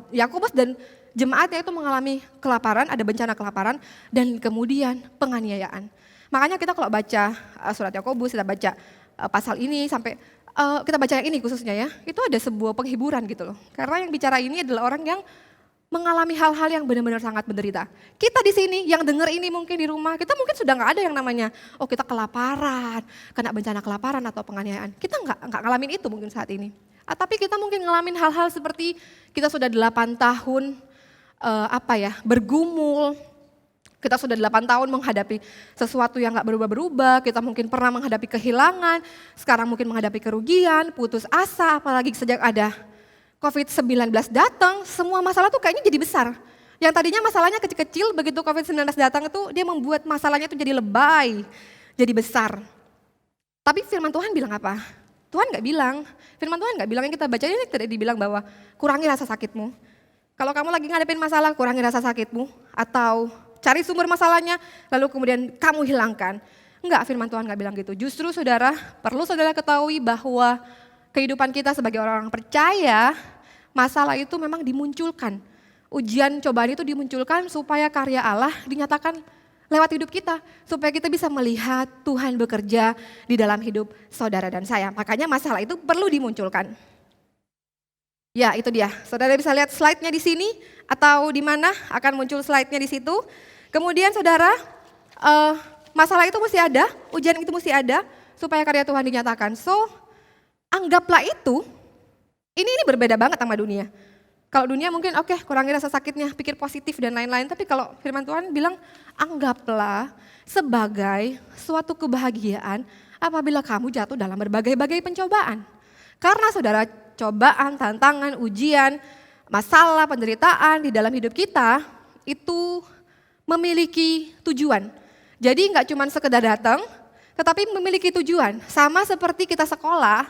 B: Yakobus dan jemaatnya itu mengalami kelaparan, ada bencana kelaparan dan kemudian penganiayaan. Makanya kita kalau baca surat Yakobus, kita baca pasal ini sampai kita baca yang ini khususnya ya, itu ada sebuah penghiburan gitu loh. Karena yang bicara ini adalah orang yang mengalami hal-hal yang benar-benar sangat menderita. Kita di sini yang dengar ini mungkin di rumah, kita mungkin sudah nggak ada yang namanya, oh kita kelaparan, kena bencana kelaparan atau penganiayaan. Kita nggak ngalamin itu mungkin saat ini. Tapi kita mungkin ngalamin hal-hal seperti kita sudah 8 tahun bergumul, kita sudah 8 tahun menghadapi sesuatu yang nggak berubah-berubah, kita mungkin pernah menghadapi kehilangan, sekarang mungkin menghadapi kerugian, putus asa, apalagi sejak ada COVID-19 datang, semua masalah tuh kayaknya jadi besar. Yang tadinya masalahnya kecil-kecil, begitu COVID-19 datang itu dia membuat masalahnya itu jadi lebay, jadi besar. Tapi firman Tuhan bilang apa? Tuhan nggak bilang, firman Tuhan nggak bilang, yang kita baca ini tidak dibilang bahwa kurangi rasa sakitmu. Kalau kamu lagi ngadepin masalah, kurangi rasa sakitmu, atau cari sumber masalahnya, lalu kemudian kamu hilangkan. Enggak, firman Tuhan nggak bilang gitu. Justru perlu saudara ketahui bahwa kehidupan kita sebagai orang percaya, masalah itu memang dimunculkan. Ujian cobaan itu dimunculkan supaya karya Allah dinyatakan lewat hidup kita. Supaya kita bisa melihat Tuhan bekerja di dalam hidup saudara dan saya. Makanya masalah itu perlu dimunculkan. Ya itu dia, saudara bisa lihat slide-nya di sini atau di mana akan muncul slide-nya di situ. Kemudian saudara, masalah itu mesti ada, ujian itu mesti ada supaya karya Tuhan dinyatakan. So, anggaplah itu, ini berbeda banget sama dunia. Kalau dunia mungkin oke, kurangi rasa sakitnya, pikir positif dan lain-lain. Tapi kalau firman Tuhan bilang, anggaplah sebagai suatu kebahagiaan apabila kamu jatuh dalam berbagai-bagai pencobaan. Karena saudara, cobaan, tantangan, ujian, masalah, penderitaan di dalam hidup kita itu memiliki tujuan. Jadi nggak cuma sekedar datang, tetapi memiliki tujuan. Sama seperti kita sekolah,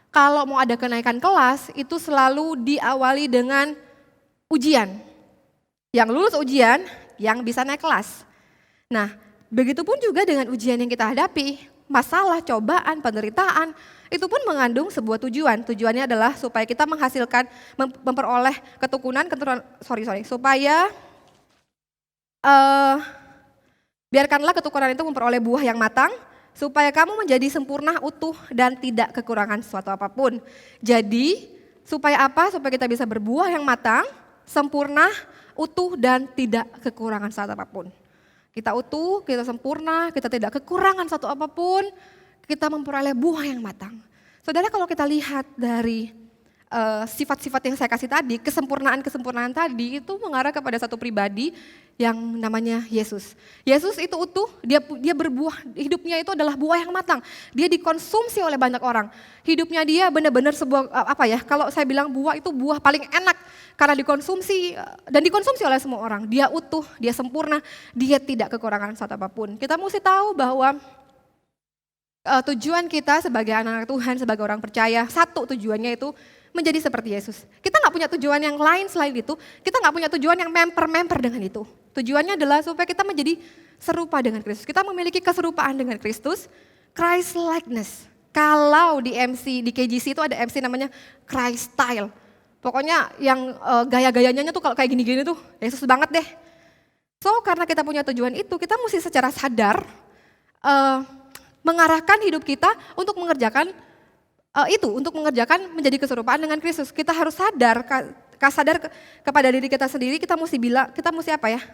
B: kalau mau ada kenaikan kelas, itu selalu diawali dengan ujian. Yang lulus ujian, yang bisa naik kelas. Nah, begitupun juga dengan ujian yang kita hadapi, masalah, cobaan, penderitaan, itu pun mengandung sebuah tujuan. Tujuannya adalah supaya kita menghasilkan, memperoleh supaya biarkanlah ketukuran itu memperoleh buah yang matang, supaya kamu menjadi sempurna, utuh, dan tidak kekurangan sesuatu apapun. Jadi, supaya apa? Supaya kita bisa berbuah yang matang, sempurna, utuh, dan tidak kekurangan sesuatu apapun. Kita utuh, kita sempurna, kita tidak kekurangan satu apapun, kita memperoleh buah yang matang. Saudara, kalau kita lihat dari sifat-sifat yang saya kasih tadi, kesempurnaan-kesempurnaan tadi itu mengarah kepada satu pribadi yang namanya Yesus. Yesus itu utuh, dia berbuah, hidupnya itu adalah buah yang matang. Dia dikonsumsi oleh banyak orang. Hidupnya dia benar-benar sebuah kalau saya bilang buah itu buah paling enak karena dikonsumsi dan dikonsumsi oleh semua orang. Dia utuh, dia sempurna, dia tidak kekurangan satu apapun. Kita mesti tahu bahwa tujuan kita sebagai anak Tuhan, sebagai orang percaya, satu tujuannya itu menjadi seperti Yesus. Kita nggak punya tujuan yang lain selain itu, kita nggak punya tujuan yang memper dengan itu. Tujuannya adalah supaya kita menjadi serupa dengan Kristus. Kita memiliki keserupaan dengan Kristus, Christ likeness. Kalau di KGC itu ada MC namanya Christ style. Pokoknya yang gaya-gayanya tuh kalau kayak gini-gini tuh Yesus banget deh. So karena kita punya tujuan itu, kita mesti secara sadar mengarahkan hidup kita untuk mengerjakan untuk mengerjakan menjadi keserupaan dengan Kristus. Kita harus sadar kepada diri kita sendiri, kita mesti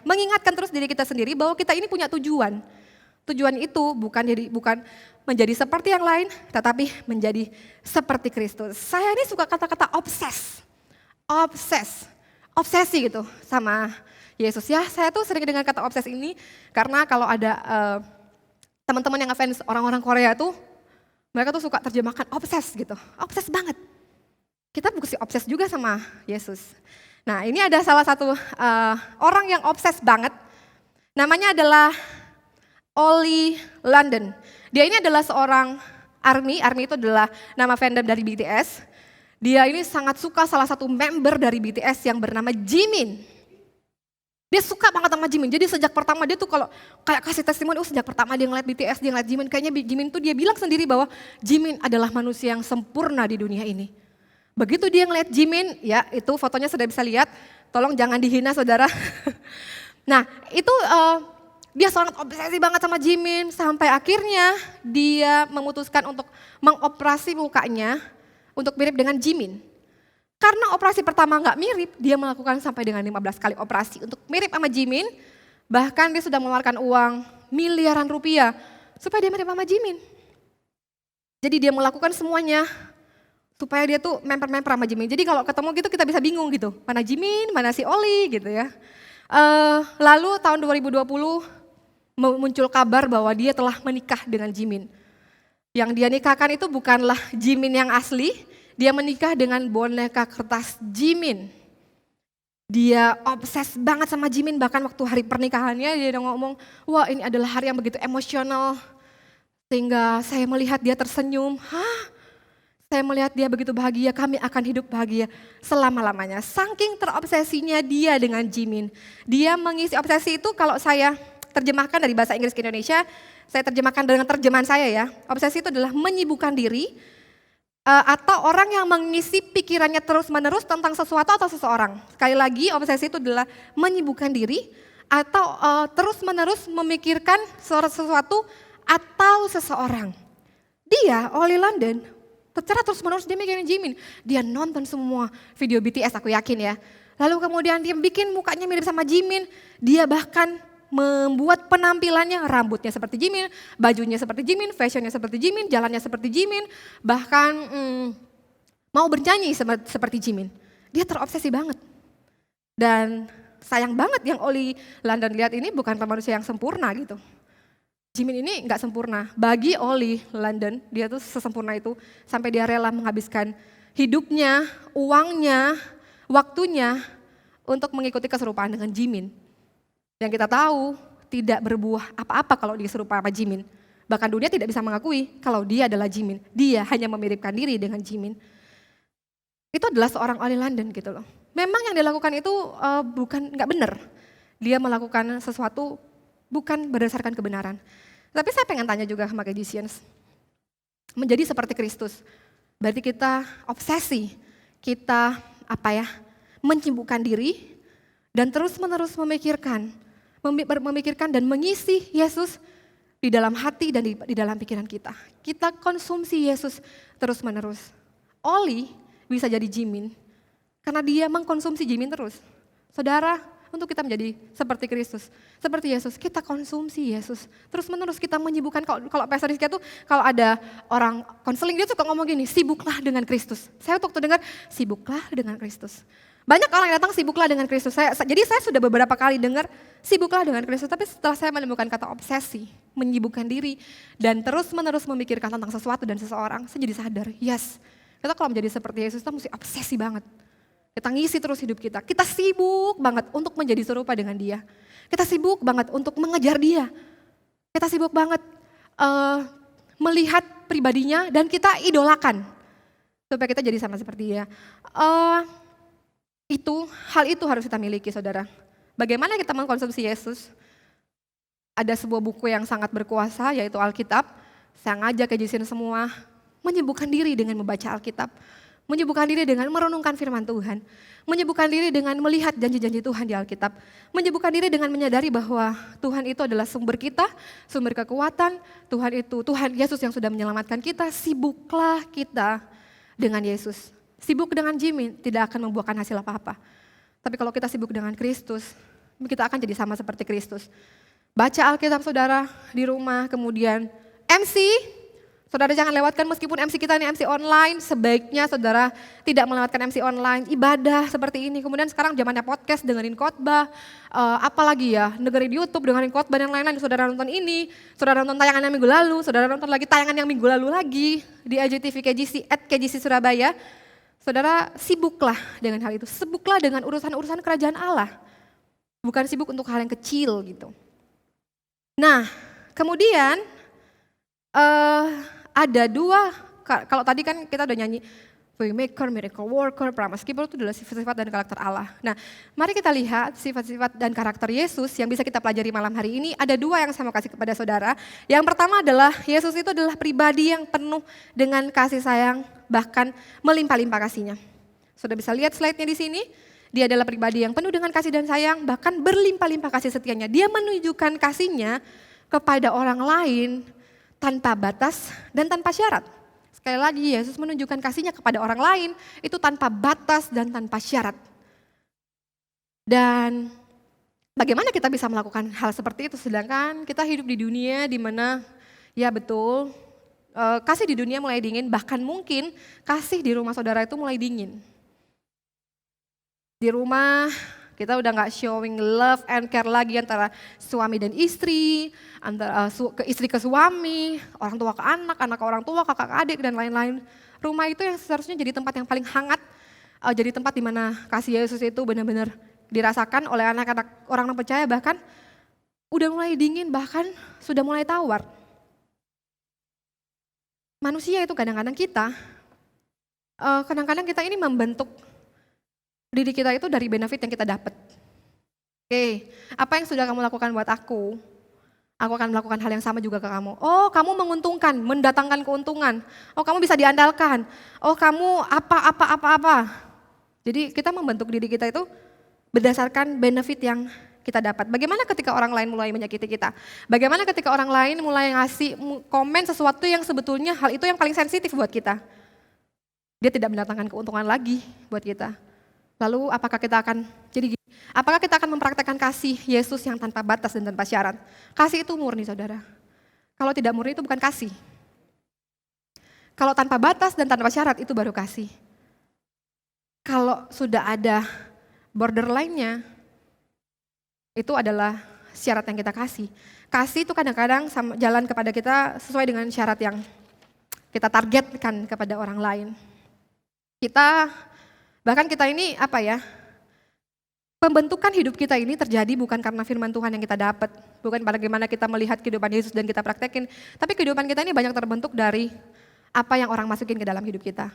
B: mengingatkan terus diri kita sendiri bahwa kita ini punya tujuan. Tujuan itu bukan menjadi seperti yang lain, tetapi menjadi seperti Kristus. Saya ini suka kata-kata obsesi gitu sama Yesus. Ya, saya tuh sering dengan kata obses ini karena kalau ada teman-teman yang ngefans orang-orang Korea tuh, mereka tuh suka terjemahkan obses gitu, obses banget. Kita mesti obses juga sama Yesus. Nah, ini ada salah satu orang yang obses banget, namanya adalah Oli London. Dia ini adalah seorang ARMY itu adalah nama fandom dari BTS. Dia ini sangat suka salah satu member dari BTS yang bernama Jimin. Dia suka banget sama Jimin, jadi sejak pertama dia tuh kalau kayak kasih testimoni, sejak pertama dia ngeliat BTS, dia ngeliat Jimin, kayaknya Jimin tuh dia bilang sendiri bahwa Jimin adalah manusia yang sempurna di dunia ini. Begitu dia ngeliat Jimin, ya itu fotonya sudah bisa lihat, tolong jangan dihina saudara. Nah itu dia sangat obsesi banget sama Jimin, sampai akhirnya dia memutuskan untuk mengoperasi mukanya untuk mirip dengan Jimin. Karena operasi pertama nggak mirip, dia melakukan sampai dengan 15 kali operasi untuk mirip sama Jimin. Bahkan dia sudah mengeluarkan uang miliaran rupiah supaya dia mirip sama Jimin. Jadi dia melakukan semuanya supaya dia tuh memper sama Jimin. Jadi kalau ketemu gitu kita bisa bingung gitu, mana Jimin, mana si Oli gitu ya. Lalu tahun 2020 muncul kabar bahwa dia telah menikah dengan Jimin. Yang dia nikahkan itu bukanlah Jimin yang asli, dia menikah dengan boneka kertas Jimin. Dia obses banget sama Jimin, bahkan waktu hari pernikahannya dia udah ngomong, wah ini adalah hari yang begitu emosional. Sehingga saya melihat dia tersenyum, saya melihat dia begitu bahagia, kami akan hidup bahagia selama-lamanya. Saking terobsesinya dia dengan Jimin. Dia mengisi obsesi itu kalau saya terjemahkan dari bahasa Inggris ke Indonesia, saya terjemahkan dengan terjemahan saya ya. Obsesi itu adalah menyibukkan diri, atau orang yang mengisi pikirannya terus-menerus tentang sesuatu atau seseorang. Sekali lagi, obsesi itu adalah menyibukkan diri atau terus-menerus memikirkan sesuatu atau seseorang. Dia, Oli London, terus-menerus dia mikirin Jimin. Dia nonton semua video BTS, aku yakin ya. Lalu kemudian dia bikin mukanya mirip sama Jimin. Dia bahkan membuat penampilannya, rambutnya seperti Jimin, bajunya seperti Jimin, fashionnya seperti Jimin, jalannya seperti Jimin, bahkan mau bernyanyi seperti Jimin. Dia terobsesi banget. Dan sayang banget yang Oli London lihat ini bukan manusia yang sempurna gitu. Jimin ini nggak sempurna. Bagi Oli London, dia tuh sesempurna itu sampai dia rela menghabiskan hidupnya, uangnya, waktunya untuk mengikuti keserupaan dengan Jimin. Yang kita tahu tidak berbuah apa-apa kalau dia serupa sama Jimin. Bahkan dunia tidak bisa mengakui kalau dia adalah Jimin. Dia hanya memiripkan diri dengan Jimin. Itu adalah seorang Oli London gitu loh. Memang yang dilakukan itu nggak benar. Dia melakukan sesuatu bukan berdasarkan kebenaran. Tapi saya pengen tanya juga sama Magicians. Menjadi seperti Kristus, berarti kita obsesi, kita menyibukkan diri dan terus-menerus memikirkan dan mengisi Yesus di dalam hati dan di dalam pikiran kita. Kita konsumsi Yesus terus-menerus. Oli bisa jadi Jimin karena dia mengkonsumsi Jimin terus. Saudara, untuk kita menjadi seperti Kristus, seperti Yesus, kita konsumsi Yesus. Terus-menerus kita menyibukkan, kalau Pastor Rizky itu kalau ada orang konseling dia suka ngomong gini, sibuklah dengan Kristus. Saya waktu dengar, sibuklah dengan Kristus. Banyak orang yang datang sibuklah dengan Kristus. Jadi saya sudah beberapa kali dengar sibuklah dengan Kristus, tapi setelah saya menemukan kata obsesi, menyibukkan diri, dan terus-menerus memikirkan tentang sesuatu dan seseorang, saya jadi sadar, yes, kita kalau menjadi seperti Yesus, kita mesti obsesi banget. Kita ngisi terus hidup kita. Kita sibuk banget untuk menjadi serupa dengan dia. Kita sibuk banget untuk mengejar dia. Kita sibuk banget melihat pribadinya dan kita idolakan. Supaya kita jadi sama seperti dia. Hal itu harus kita miliki, saudara. Bagaimana kita mengkonsumsi Yesus? Ada sebuah buku yang sangat berkuasa, yaitu Alkitab. Saya ngajak kajian semua menyibukkan diri dengan membaca Alkitab. Menyibukkan diri dengan merenungkan firman Tuhan. Menyibukkan diri dengan melihat janji-janji Tuhan di Alkitab. Menyibukkan diri dengan menyadari bahwa Tuhan itu adalah sumber kita, sumber kekuatan. Tuhan Yesus yang sudah menyelamatkan kita. Sibuklah kita dengan Yesus. Sibuk dengan Jimin tidak akan membuahkan hasil apa-apa. Tapi kalau kita sibuk dengan Kristus, kita akan jadi sama seperti Kristus. Baca Alkitab saudara di rumah, kemudian MC. Saudara jangan lewatkan meskipun MC kita ini MC online, sebaiknya saudara tidak melewatkan MC online, ibadah seperti ini. Kemudian sekarang zamannya podcast, dengerin khotbah, apalagi ya, dengerin YouTube, dengerin khotbah dan lain-lain. Saudara nonton ini, saudara nonton tayangan yang minggu lalu, saudara nonton lagi tayangan yang minggu lalu lagi di IGTV KGC, @KGC Surabaya. Saudara sibuklah dengan hal itu, sibuklah dengan urusan-urusan kerajaan Allah. Bukan sibuk untuk hal yang kecil gitu. Nah, kemudian ada dua, kalau tadi kan kita udah nyanyi Waymaker, Miracle Worker, Promise Keeper itu adalah sifat-sifat dan karakter Allah. Nah, mari kita lihat sifat-sifat dan karakter Yesus yang bisa kita pelajari malam hari ini. Ada dua yang saya mau kasih kepada saudara. Yang pertama adalah Yesus itu adalah pribadi yang penuh dengan kasih sayang, bahkan melimpah-limpah kasihnya. Sudah bisa lihat slide-nya di sini. Dia adalah pribadi yang penuh dengan kasih dan sayang, bahkan berlimpah-limpah kasih setianya. Dia menunjukkan kasihnya kepada orang lain tanpa batas dan tanpa syarat. Sekali lagi, Yesus menunjukkan kasihnya kepada orang lain itu tanpa batas dan tanpa syarat. Dan bagaimana kita bisa melakukan hal seperti itu sedangkan kita hidup di dunia di mana ya betul, kasih di dunia mulai dingin, bahkan mungkin kasih di rumah saudara itu mulai dingin. Di rumah kita udah gak showing love and care lagi antara suami dan istri, antara istri ke suami, orang tua ke anak, anak ke orang tua, kakak ke adik, dan lain-lain. Rumah itu yang seharusnya jadi tempat yang paling hangat, jadi tempat di mana kasih Yesus itu benar-benar dirasakan oleh anak-anak orang percaya, bahkan udah mulai dingin, bahkan sudah mulai tawar. Manusia itu kadang-kadang kita ini membentuk diri kita itu dari benefit yang kita dapat. Oke, apa yang sudah kamu lakukan buat aku? Aku akan melakukan hal yang sama juga ke kamu. Oh, kamu menguntungkan, mendatangkan keuntungan. Oh, kamu bisa diandalkan. Oh, kamu apa. Jadi kita membentuk diri kita itu berdasarkan benefit yang kita dapat. Bagaimana ketika orang lain mulai menyakiti kita? Bagaimana ketika orang lain mulai ngasih komen sesuatu yang sebetulnya hal itu yang paling sensitif buat kita? Dia tidak mendatangkan keuntungan lagi buat kita. Lalu apakah kita akan mempraktekkan kasih Yesus yang tanpa batas dan tanpa syarat? Kasih itu murni, saudara. Kalau tidak murni itu bukan kasih. Kalau tanpa batas dan tanpa syarat itu baru kasih. Kalau sudah ada borderline-nya, itu adalah syarat yang kita kasih. Kasih itu kadang-kadang jalan kepada kita sesuai dengan syarat yang kita targetkan kepada orang lain. Bahkan kita ini Pembentukan hidup kita ini terjadi bukan karena firman Tuhan yang kita dapat, bukan bagaimana kita melihat kehidupan Yesus dan kita praktekin, tapi kehidupan kita ini banyak terbentuk dari apa yang orang masukin ke dalam hidup kita.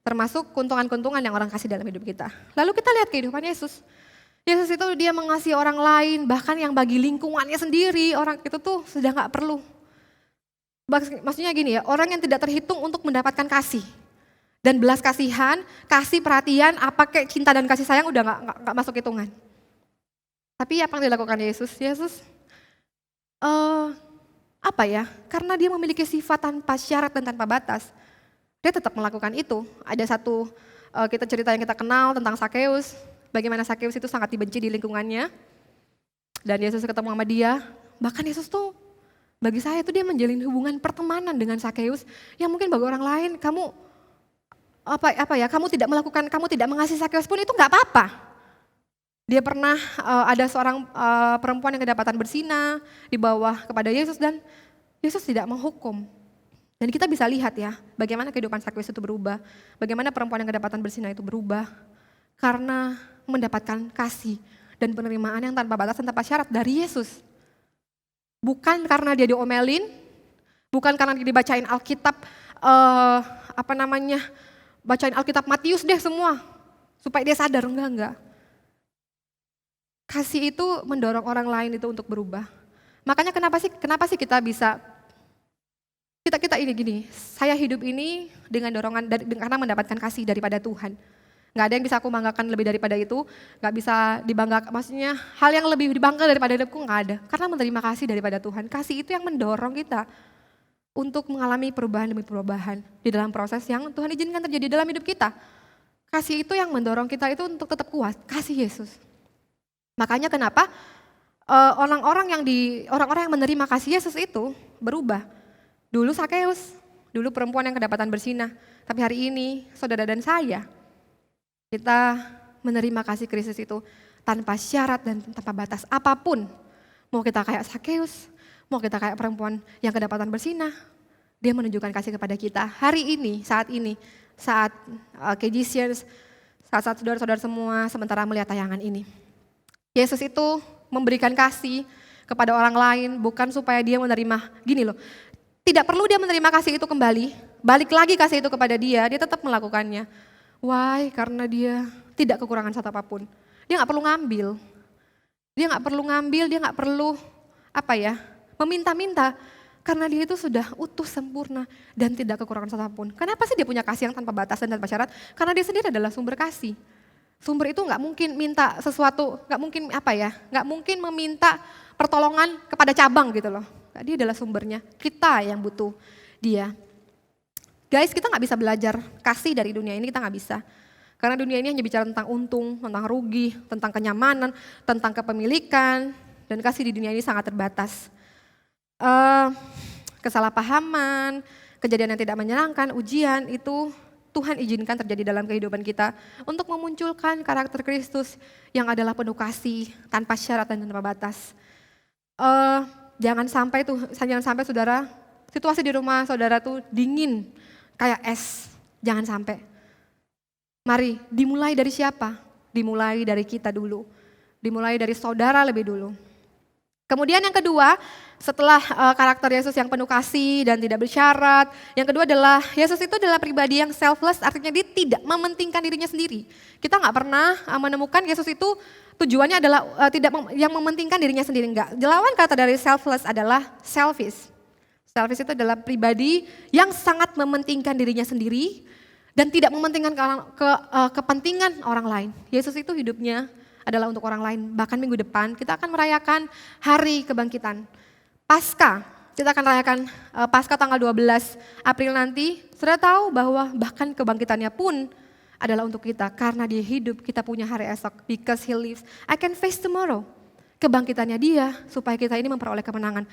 B: Termasuk keuntungan-keuntungan yang orang kasih dalam hidup kita. Lalu kita lihat kehidupan Yesus. Yesus itu dia mengasihi orang lain, bahkan yang bagi lingkungannya sendiri, orang itu tuh sudah gak perlu. Maksudnya gini ya, orang yang tidak terhitung untuk mendapatkan kasih. Dan belas kasihan, kasih perhatian, apa kayak cinta dan kasih sayang udah gak masuk hitungan. Tapi apa yang dilakukan Yesus? Yesus karena dia memiliki sifat tanpa syarat dan tanpa batas, dia tetap melakukan itu. Ada satu cerita yang kita kenal tentang Sakeus, bagaimana Sakeus itu sangat dibenci di lingkungannya. Dan Yesus ketemu sama dia, bahkan Yesus tuh bagi saya itu dia menjalin hubungan pertemanan dengan Sakeus yang mungkin bagi orang lain kamu kamu tidak melakukan, kamu tidak mengasihi Sakeus pun itu nggak apa-apa. Dia pernah ada seorang perempuan yang kedapatan berzina dibawa kepada Yesus dan Yesus tidak menghukum. Dan kita bisa lihat ya bagaimana kehidupan Sakeus itu berubah, bagaimana perempuan yang kedapatan berzina itu berubah karena mendapatkan kasih dan penerimaan yang tanpa batas dan tanpa syarat dari Yesus. Bukan karena dia diomelin, bukan karena dia dibacain Alkitab, bacain Alkitab Matius deh semua, supaya dia sadar, enggak. Kasih itu mendorong orang lain itu untuk berubah. Makanya kenapa sih kita bisa, kita ini gini, saya hidup ini dengan dorongan, karena mendapatkan kasih daripada Tuhan. Nggak ada yang bisa aku banggakan lebih daripada itu, nggak bisa dibanggakan, maksudnya hal yang lebih dibangga daripada hidupku nggak ada. Karena menerima kasih daripada Tuhan, kasih itu yang mendorong kita untuk mengalami perubahan demi perubahan di dalam proses yang Tuhan izinkan terjadi dalam hidup kita. Kasih itu yang mendorong kita itu untuk tetap kuat, kasih Yesus. Makanya kenapa orang-orang yang menerima kasih Yesus itu berubah. Dulu Sakeus, dulu perempuan yang kedapatan berzina, tapi hari ini saudara dan saya, kita menerima kasih Kristus itu tanpa syarat dan tanpa batas apapun. Mau kita kayak Sakeus, mau kita kayak perempuan yang kedapatan berzina, dia menunjukkan kasih kepada kita hari ini, saat KGCers, saat saudara-saudara semua sementara melihat tayangan ini. Yesus itu memberikan kasih kepada orang lain bukan supaya dia menerima, gini loh, tidak perlu dia menerima kasih itu kembali, balik lagi kasih itu kepada dia tetap melakukannya. Why? Karena dia tidak kekurangan satu apapun. Dia gak perlu ngambil, dia gak perlu meminta-minta, karena dia itu sudah utuh, sempurna, dan tidak kekurangan satupun. Kenapa sih dia punya kasih yang tanpa batas dan tanpa syarat? Karena dia sendiri adalah sumber kasih. Sumber itu nggak mungkin minta sesuatu, nggak mungkin meminta pertolongan kepada cabang gitu loh. Dia adalah sumbernya, kita yang butuh dia. Guys, kita nggak bisa belajar kasih dari dunia ini, kita nggak bisa. Karena dunia ini hanya bicara tentang untung, tentang rugi, tentang kenyamanan, tentang kepemilikan, dan kasih di dunia ini sangat terbatas. Kesalahpahaman, kejadian yang tidak menyenangkan, ujian itu Tuhan izinkan terjadi dalam kehidupan kita untuk memunculkan karakter Kristus yang adalah penuh kasih, tanpa syarat dan tanpa batas. Jangan sampai saudara, situasi di rumah saudara tuh dingin kayak es, jangan sampai. Mari dimulai dari siapa? Dimulai dari kita dulu, dimulai dari saudara lebih dulu. Kemudian yang kedua, setelah karakter Yesus yang penuh kasih dan tidak bersyarat, yang kedua adalah Yesus itu adalah pribadi yang selfless, artinya dia tidak mementingkan dirinya sendiri. Kita nggak pernah menemukan Yesus itu tujuannya adalah yang mementingkan dirinya sendiri, enggak. Lawan kata dari selfless adalah selfish. Selfish itu adalah pribadi yang sangat mementingkan dirinya sendiri dan tidak mementingkan kepentingan orang lain. Yesus itu hidupnya adalah untuk orang lain. Bahkan minggu depan kita akan merayakan hari kebangkitan. Paskah, kita akan rayakan Paskah tanggal 12 April nanti. Sudah tahu bahwa bahkan kebangkitannya pun adalah untuk kita. Karena dia hidup, kita punya hari esok. Because he lives, I can face tomorrow. Kebangkitannya dia supaya kita ini memperoleh kemenangan.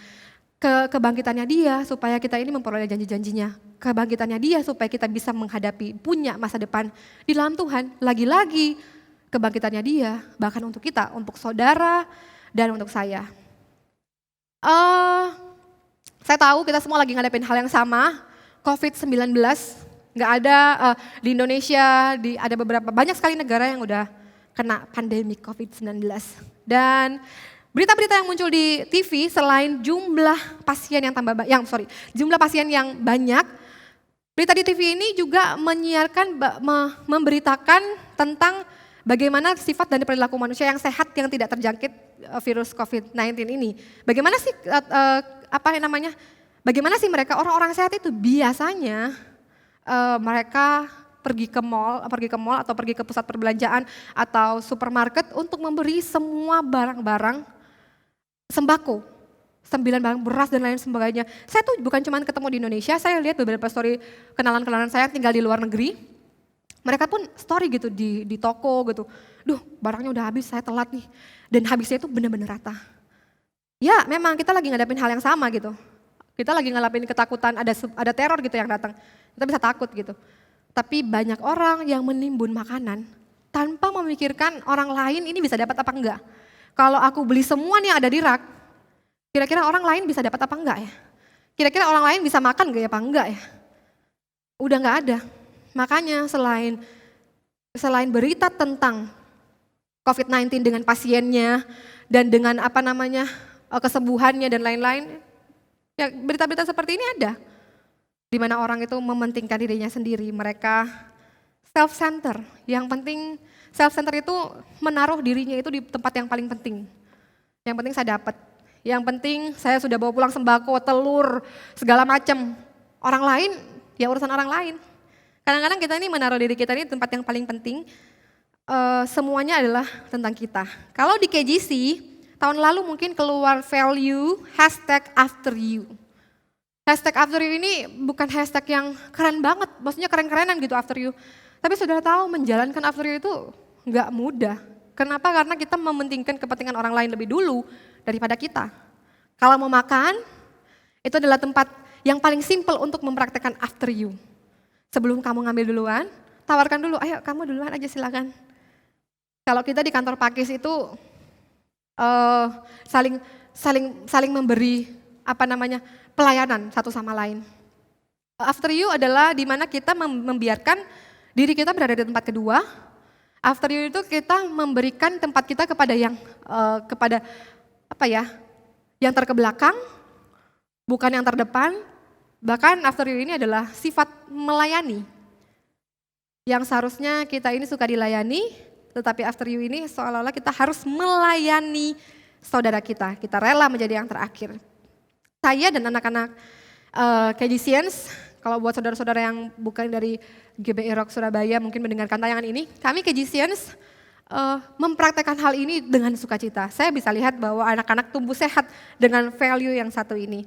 B: Kebangkitannya dia supaya kita ini memperoleh janji-janjinya. Kebangkitannya dia supaya kita bisa menghadapi, punya masa depan di dalam Tuhan. Lagi-lagi kebangkitannya dia bahkan untuk kita, untuk saudara dan untuk saya. Saya tahu kita semua lagi ngadepin hal yang sama, COVID-19. Nggak ada di Indonesia, ada banyak sekali negara yang udah kena pandemi COVID-19. Dan berita-berita yang muncul di TV selain jumlah pasien yang jumlah pasien yang banyak, berita di TV ini juga memberitakan tentang bagaimana sifat dan perilaku manusia yang sehat yang tidak terjangkit virus COVID-19 ini. Bagaimana sih bagaimana sih mereka orang-orang sehat itu biasanya mereka pergi ke mall atau pergi ke pusat perbelanjaan atau supermarket untuk memberi semua barang-barang sembako, 9 barang beras dan lain sebagainya. Saya tuh bukan cuma ketemu di Indonesia, saya lihat beberapa story kenalan-kenalan saya tinggal di luar negeri. Mereka pun story gitu di toko gitu. Duh, barangnya udah habis, saya telat nih. Dan habisnya itu benar-benar rata. Ya, memang kita lagi ngadapin hal yang sama gitu. Kita lagi ngadapin ketakutan, ada teror gitu yang datang. Kita bisa takut gitu. Tapi banyak orang yang menimbun makanan tanpa memikirkan orang lain ini bisa dapat apa enggak. Kalau aku beli semua nih yang ada di rak, kira-kira orang lain bisa dapat apa enggak ya? Kira-kira orang lain bisa makan enggak ya apa enggak ya? Udah enggak ada. Makanya selain berita tentang COVID-19 dengan pasiennya dan dengan kesembuhannya dan lain-lain, ya berita-berita seperti ini ada. Di mana orang itu mementingkan dirinya sendiri, mereka self-center. Yang penting self-center itu menaruh dirinya itu di tempat yang paling penting. Yang penting saya dapat, yang penting saya sudah bawa pulang sembako, telur, segala macam. Orang lain, ya urusan orang lain. Kadang-kadang kita ini menaruh diri kita ini di tempat yang paling penting, semuanya adalah tentang kita. Kalau di KGC, tahun lalu mungkin keluar value #AfterYou. #AfterYou ini bukan hashtag yang keren banget, maksudnya keren-kerenan gitu after you. Tapi saudara tahu menjalankan after you itu nggak mudah. Kenapa? Karena kita mementingkan kepentingan orang lain lebih dulu daripada kita. Kalau mau makan, itu adalah tempat yang paling simpel untuk mempraktekkan after you. Sebelum kamu ngambil duluan, tawarkan dulu, ayo kamu duluan aja silakan. Kalau kita di kantor Pakis itu saling memberi pelayanan satu sama lain. After you adalah di mana kita membiarkan diri kita berada di tempat kedua. After you itu kita memberikan tempat kita kepada yang yang terkebelakang, bukan yang terdepan. Bahkan after you ini adalah sifat melayani. Yang seharusnya kita ini suka dilayani, tetapi after you ini seolah-olah kita harus melayani saudara kita. Kita rela menjadi yang terakhir. Saya dan anak-anak KGCians, kalau buat saudara-saudara yang bukan dari GBI Rock Surabaya mungkin mendengarkan tayangan ini, kami KGCians mempraktekkan hal ini dengan sukacita. Saya bisa lihat bahwa anak-anak tumbuh sehat dengan value yang satu ini.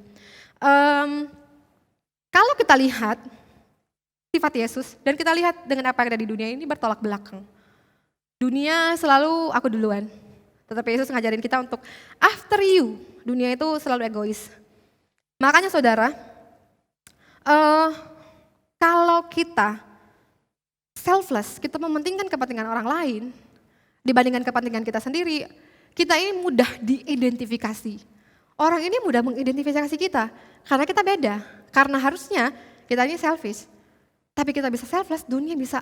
B: Kalau kita lihat sifat Yesus dan kita lihat dengan apa yang ada di dunia ini bertolak belakang. Dunia selalu aku duluan, tetapi Yesus ngajarin kita untuk after you. Dunia itu selalu egois. Makanya saudara, kalau kita selfless, kita mementingkan kepentingan orang lain dibandingkan kepentingan kita sendiri, kita ini mudah diidentifikasi. Orang ini mudah mengidentifikasi kita karena kita beda. Karena harusnya kita ini selfish, tapi kita bisa selfless, dunia bisa,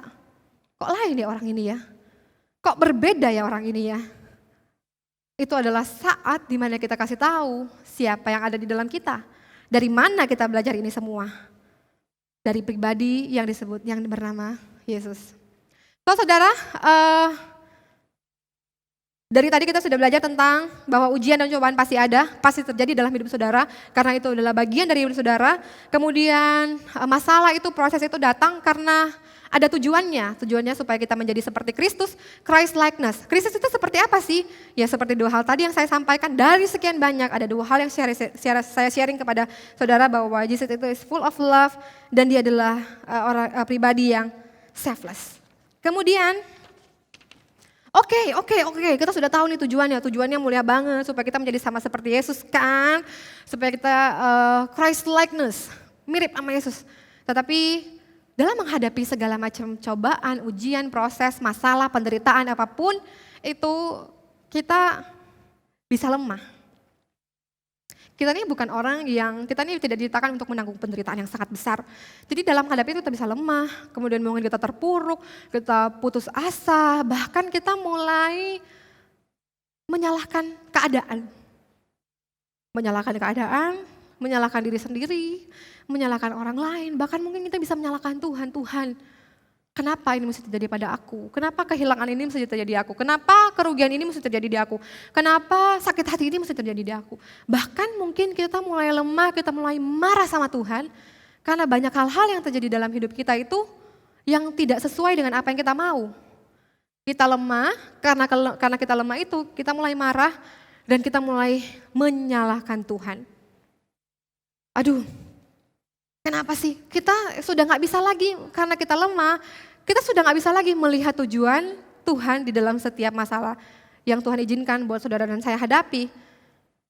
B: kok lain ya orang ini ya? Kok berbeda ya orang ini ya? Itu adalah saat dimana kita kasih tahu siapa yang ada di dalam kita. Dari mana kita belajar ini semua? Dari pribadi yang disebut, yang bernama Yesus. So saudara, dari tadi kita sudah belajar tentang bahwa ujian dan cobaan pasti ada, pasti terjadi dalam hidup saudara, karena itu adalah bagian dari hidup saudara. Kemudian masalah itu, proses itu datang karena ada tujuannya supaya kita menjadi seperti Kristus, Christ likeness. Kristus itu seperti apa sih? Ya seperti dua hal tadi yang saya sampaikan, dari sekian banyak ada dua hal yang saya sharing kepada saudara bahwa Jesus itu is full of love dan dia adalah orang pribadi yang selfless. Kemudian, Oke, kita sudah tahu nih tujuannya mulia banget supaya kita menjadi sama seperti Yesus kan, supaya kita Christ likeness, mirip sama Yesus. Tetapi dalam menghadapi segala macam cobaan, ujian, proses, masalah, penderitaan apapun, itu kita bisa lemah. Kita ini bukan orang kita ini tidak diciptakan untuk menanggung penderitaan yang sangat besar. Jadi dalam hadapi itu kita bisa lemah, kemudian mungkin kita terpuruk, kita putus asa, bahkan kita mulai menyalahkan keadaan. Menyalahkan diri sendiri, menyalahkan orang lain, bahkan mungkin kita bisa menyalahkan Tuhan. Tuhan, kenapa ini mesti terjadi pada aku? Kenapa kehilangan ini mesti terjadi di aku? Kenapa kerugian ini mesti terjadi di aku? Kenapa sakit hati ini mesti terjadi di aku? Bahkan mungkin kita mulai lemah, kita mulai marah sama Tuhan, karena banyak hal-hal yang terjadi dalam hidup kita itu yang tidak sesuai dengan apa yang kita mau. Kita lemah, karena kita lemah itu, kita mulai marah, dan kita mulai menyalahkan Tuhan. Aduh, kenapa sih? Kita sudah gak bisa lagi, karena kita lemah, kita sudah gak bisa lagi melihat tujuan Tuhan di dalam setiap masalah yang Tuhan izinkan buat saudara dan saya hadapi.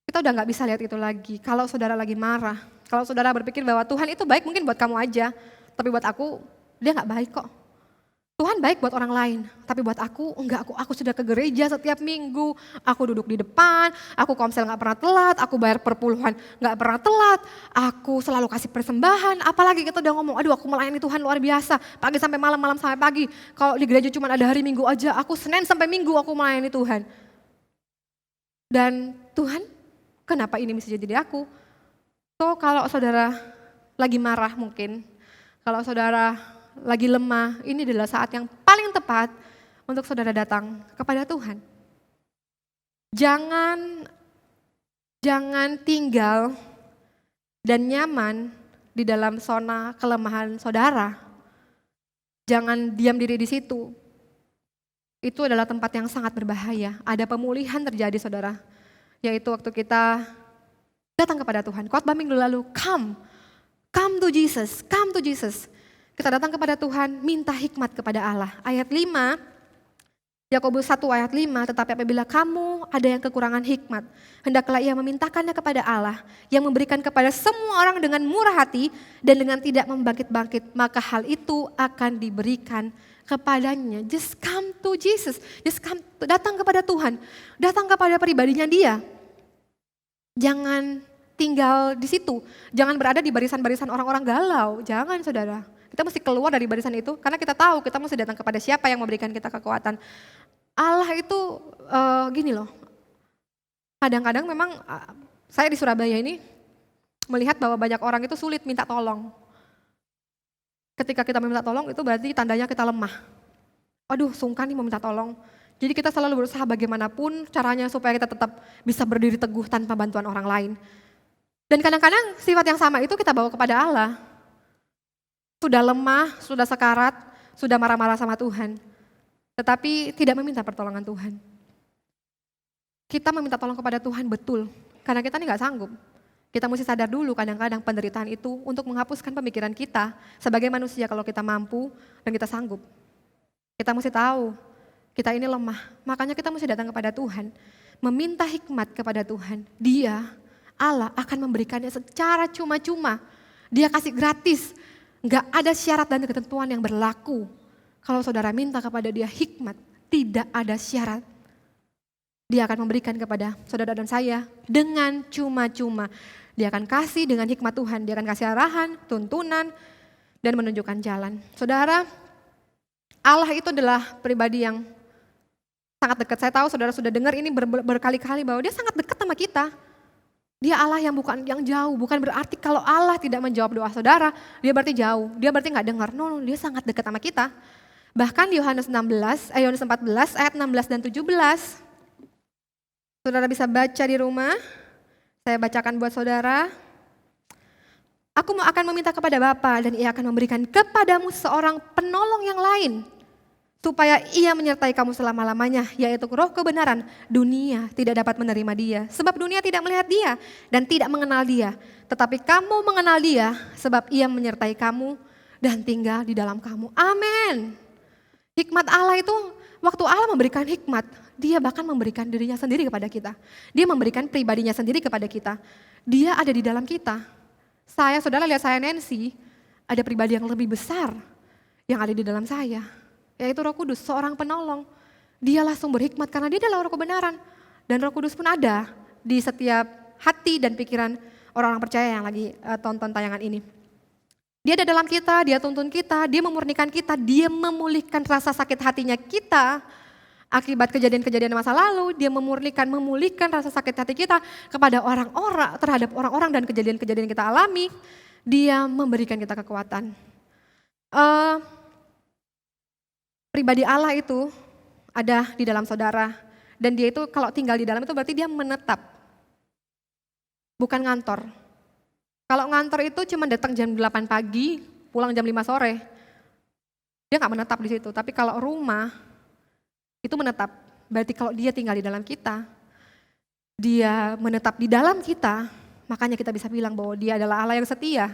B: Kita udah gak bisa lihat itu lagi. Kalau saudara lagi marah, kalau saudara berpikir bahwa Tuhan itu baik mungkin buat kamu aja, tapi buat aku, dia gak baik kok. Tuhan baik buat orang lain, tapi buat aku enggak. Aku sudah ke gereja setiap minggu, aku duduk di depan, aku komsel gak pernah telat, aku bayar perpuluhan gak pernah telat, aku selalu kasih persembahan, apalagi kita udah ngomong, aduh aku melayani Tuhan luar biasa, pagi sampai malam, malam sampai pagi. Kalau di gereja cuma ada hari Minggu aja, aku Senin sampai Minggu aku melayani Tuhan. Dan Tuhan, kenapa ini mesti jadi di aku? So kalau saudara lagi marah mungkin, kalau saudara lagi lemah, ini adalah saat yang paling tepat untuk saudara datang kepada Tuhan. Jangan tinggal dan nyaman di dalam zona kelemahan saudara. Jangan diam diri di situ. Itu adalah tempat yang sangat berbahaya. Ada pemulihan terjadi saudara, yaitu waktu kita datang kepada Tuhan. Khotbah minggu lalu, come to Jesus, come to Jesus. Kita datang kepada Tuhan, minta hikmat kepada Allah. Ayat 5, Yakobus 1 ayat 5, tetapi apabila kamu ada yang kekurangan hikmat, hendaklah ia memintakannya kepada Allah, yang memberikan kepada semua orang dengan murah hati dan dengan tidak membangkit-bangkit, maka hal itu akan diberikan kepadanya. Just come to Jesus, datang kepada Tuhan, datang kepada pribadinya Dia. Jangan tinggal di situ, jangan berada di barisan-barisan orang-orang galau, jangan saudara. Kita mesti keluar dari barisan itu karena kita tahu kita mesti datang kepada siapa yang memberikan kita kekuatan. Allah itu gini loh, kadang-kadang memang saya di Surabaya ini melihat bahwa banyak orang itu sulit minta tolong. Ketika kita meminta tolong itu berarti tandanya kita lemah. Aduh sungkan nih mau minta tolong. Jadi kita selalu berusaha bagaimanapun caranya supaya kita tetap bisa berdiri teguh tanpa bantuan orang lain. Dan kadang-kadang sifat yang sama itu kita bawa kepada Allah. Sudah lemah, sudah sekarat, sudah marah-marah sama Tuhan. Tetapi tidak meminta pertolongan Tuhan. Kita meminta tolong kepada Tuhan betul, karena kita ini gak sanggup. Kita mesti sadar dulu kadang-kadang penderitaan itu untuk menghapuskan pemikiran kita sebagai manusia kalau kita mampu dan kita sanggup. Kita mesti tahu, kita ini lemah, makanya kita mesti datang kepada Tuhan. Meminta hikmat kepada Tuhan. Dia, Allah akan memberikannya secara cuma-cuma. Dia kasih gratis. Enggak ada syarat dan ketentuan yang berlaku. Kalau saudara minta kepada Dia hikmat, tidak ada syarat. Dia akan memberikan kepada saudara dan saya dengan cuma-cuma. Dia akan kasih dengan hikmat Tuhan, Dia akan kasih arahan, tuntunan, dan menunjukkan jalan. Saudara, Allah itu adalah pribadi yang sangat dekat. Saya tahu saudara sudah dengar ini berkali-kali bahwa Dia sangat dekat sama kita. Dia Allah yang bukan yang jauh, bukan berarti kalau Allah tidak menjawab doa saudara, Dia berarti jauh, Dia berarti nggak dengar. No, Dia sangat dekat sama kita. Bahkan Yohanes 14 ayat 16 dan 17. Saudara bisa baca di rumah. Saya bacakan buat saudara. Aku akan meminta kepada Bapa dan Ia akan memberikan kepadamu seorang penolong yang lain, supaya Ia menyertai kamu selama-lamanya, yaitu Roh kebenaran. Dunia tidak dapat menerima Dia, sebab dunia tidak melihat Dia dan tidak mengenal Dia. Tetapi kamu mengenal Dia, sebab Ia menyertai kamu dan tinggal di dalam kamu. Amin. Hikmat Allah itu, waktu Allah memberikan hikmat, Dia bahkan memberikan dirinya sendiri kepada kita. Dia memberikan pribadinya sendiri kepada kita. Dia ada di dalam kita. Saudara lihat saya Nancy, ada pribadi yang lebih besar yang ada di dalam saya, yaitu Roh Kudus, seorang penolong. Dialah sumber hikmat karena Dia adalah Roh kebenaran. Dan Roh Kudus pun ada di setiap hati dan pikiran orang-orang percaya yang lagi tonton tayangan ini. Dia ada dalam kita, dia tuntun kita, dia memurnikan kita, dia memulihkan rasa sakit hatinya kita akibat kejadian-kejadian masa lalu, dia memulihkan rasa sakit hati kita kepada orang-orang, terhadap orang-orang dan kejadian-kejadian yang kita alami. Dia memberikan kita kekuatan. Pribadi Allah itu ada di dalam saudara, dan dia itu kalau tinggal di dalam itu berarti dia menetap, bukan ngantor. Kalau ngantor itu cuma datang jam 8 pagi, pulang jam 5 sore, dia nggak menetap di situ. Tapi kalau rumah itu menetap, berarti kalau dia tinggal di dalam kita, dia menetap di dalam kita, makanya kita bisa bilang bahwa dia adalah Allah yang setia.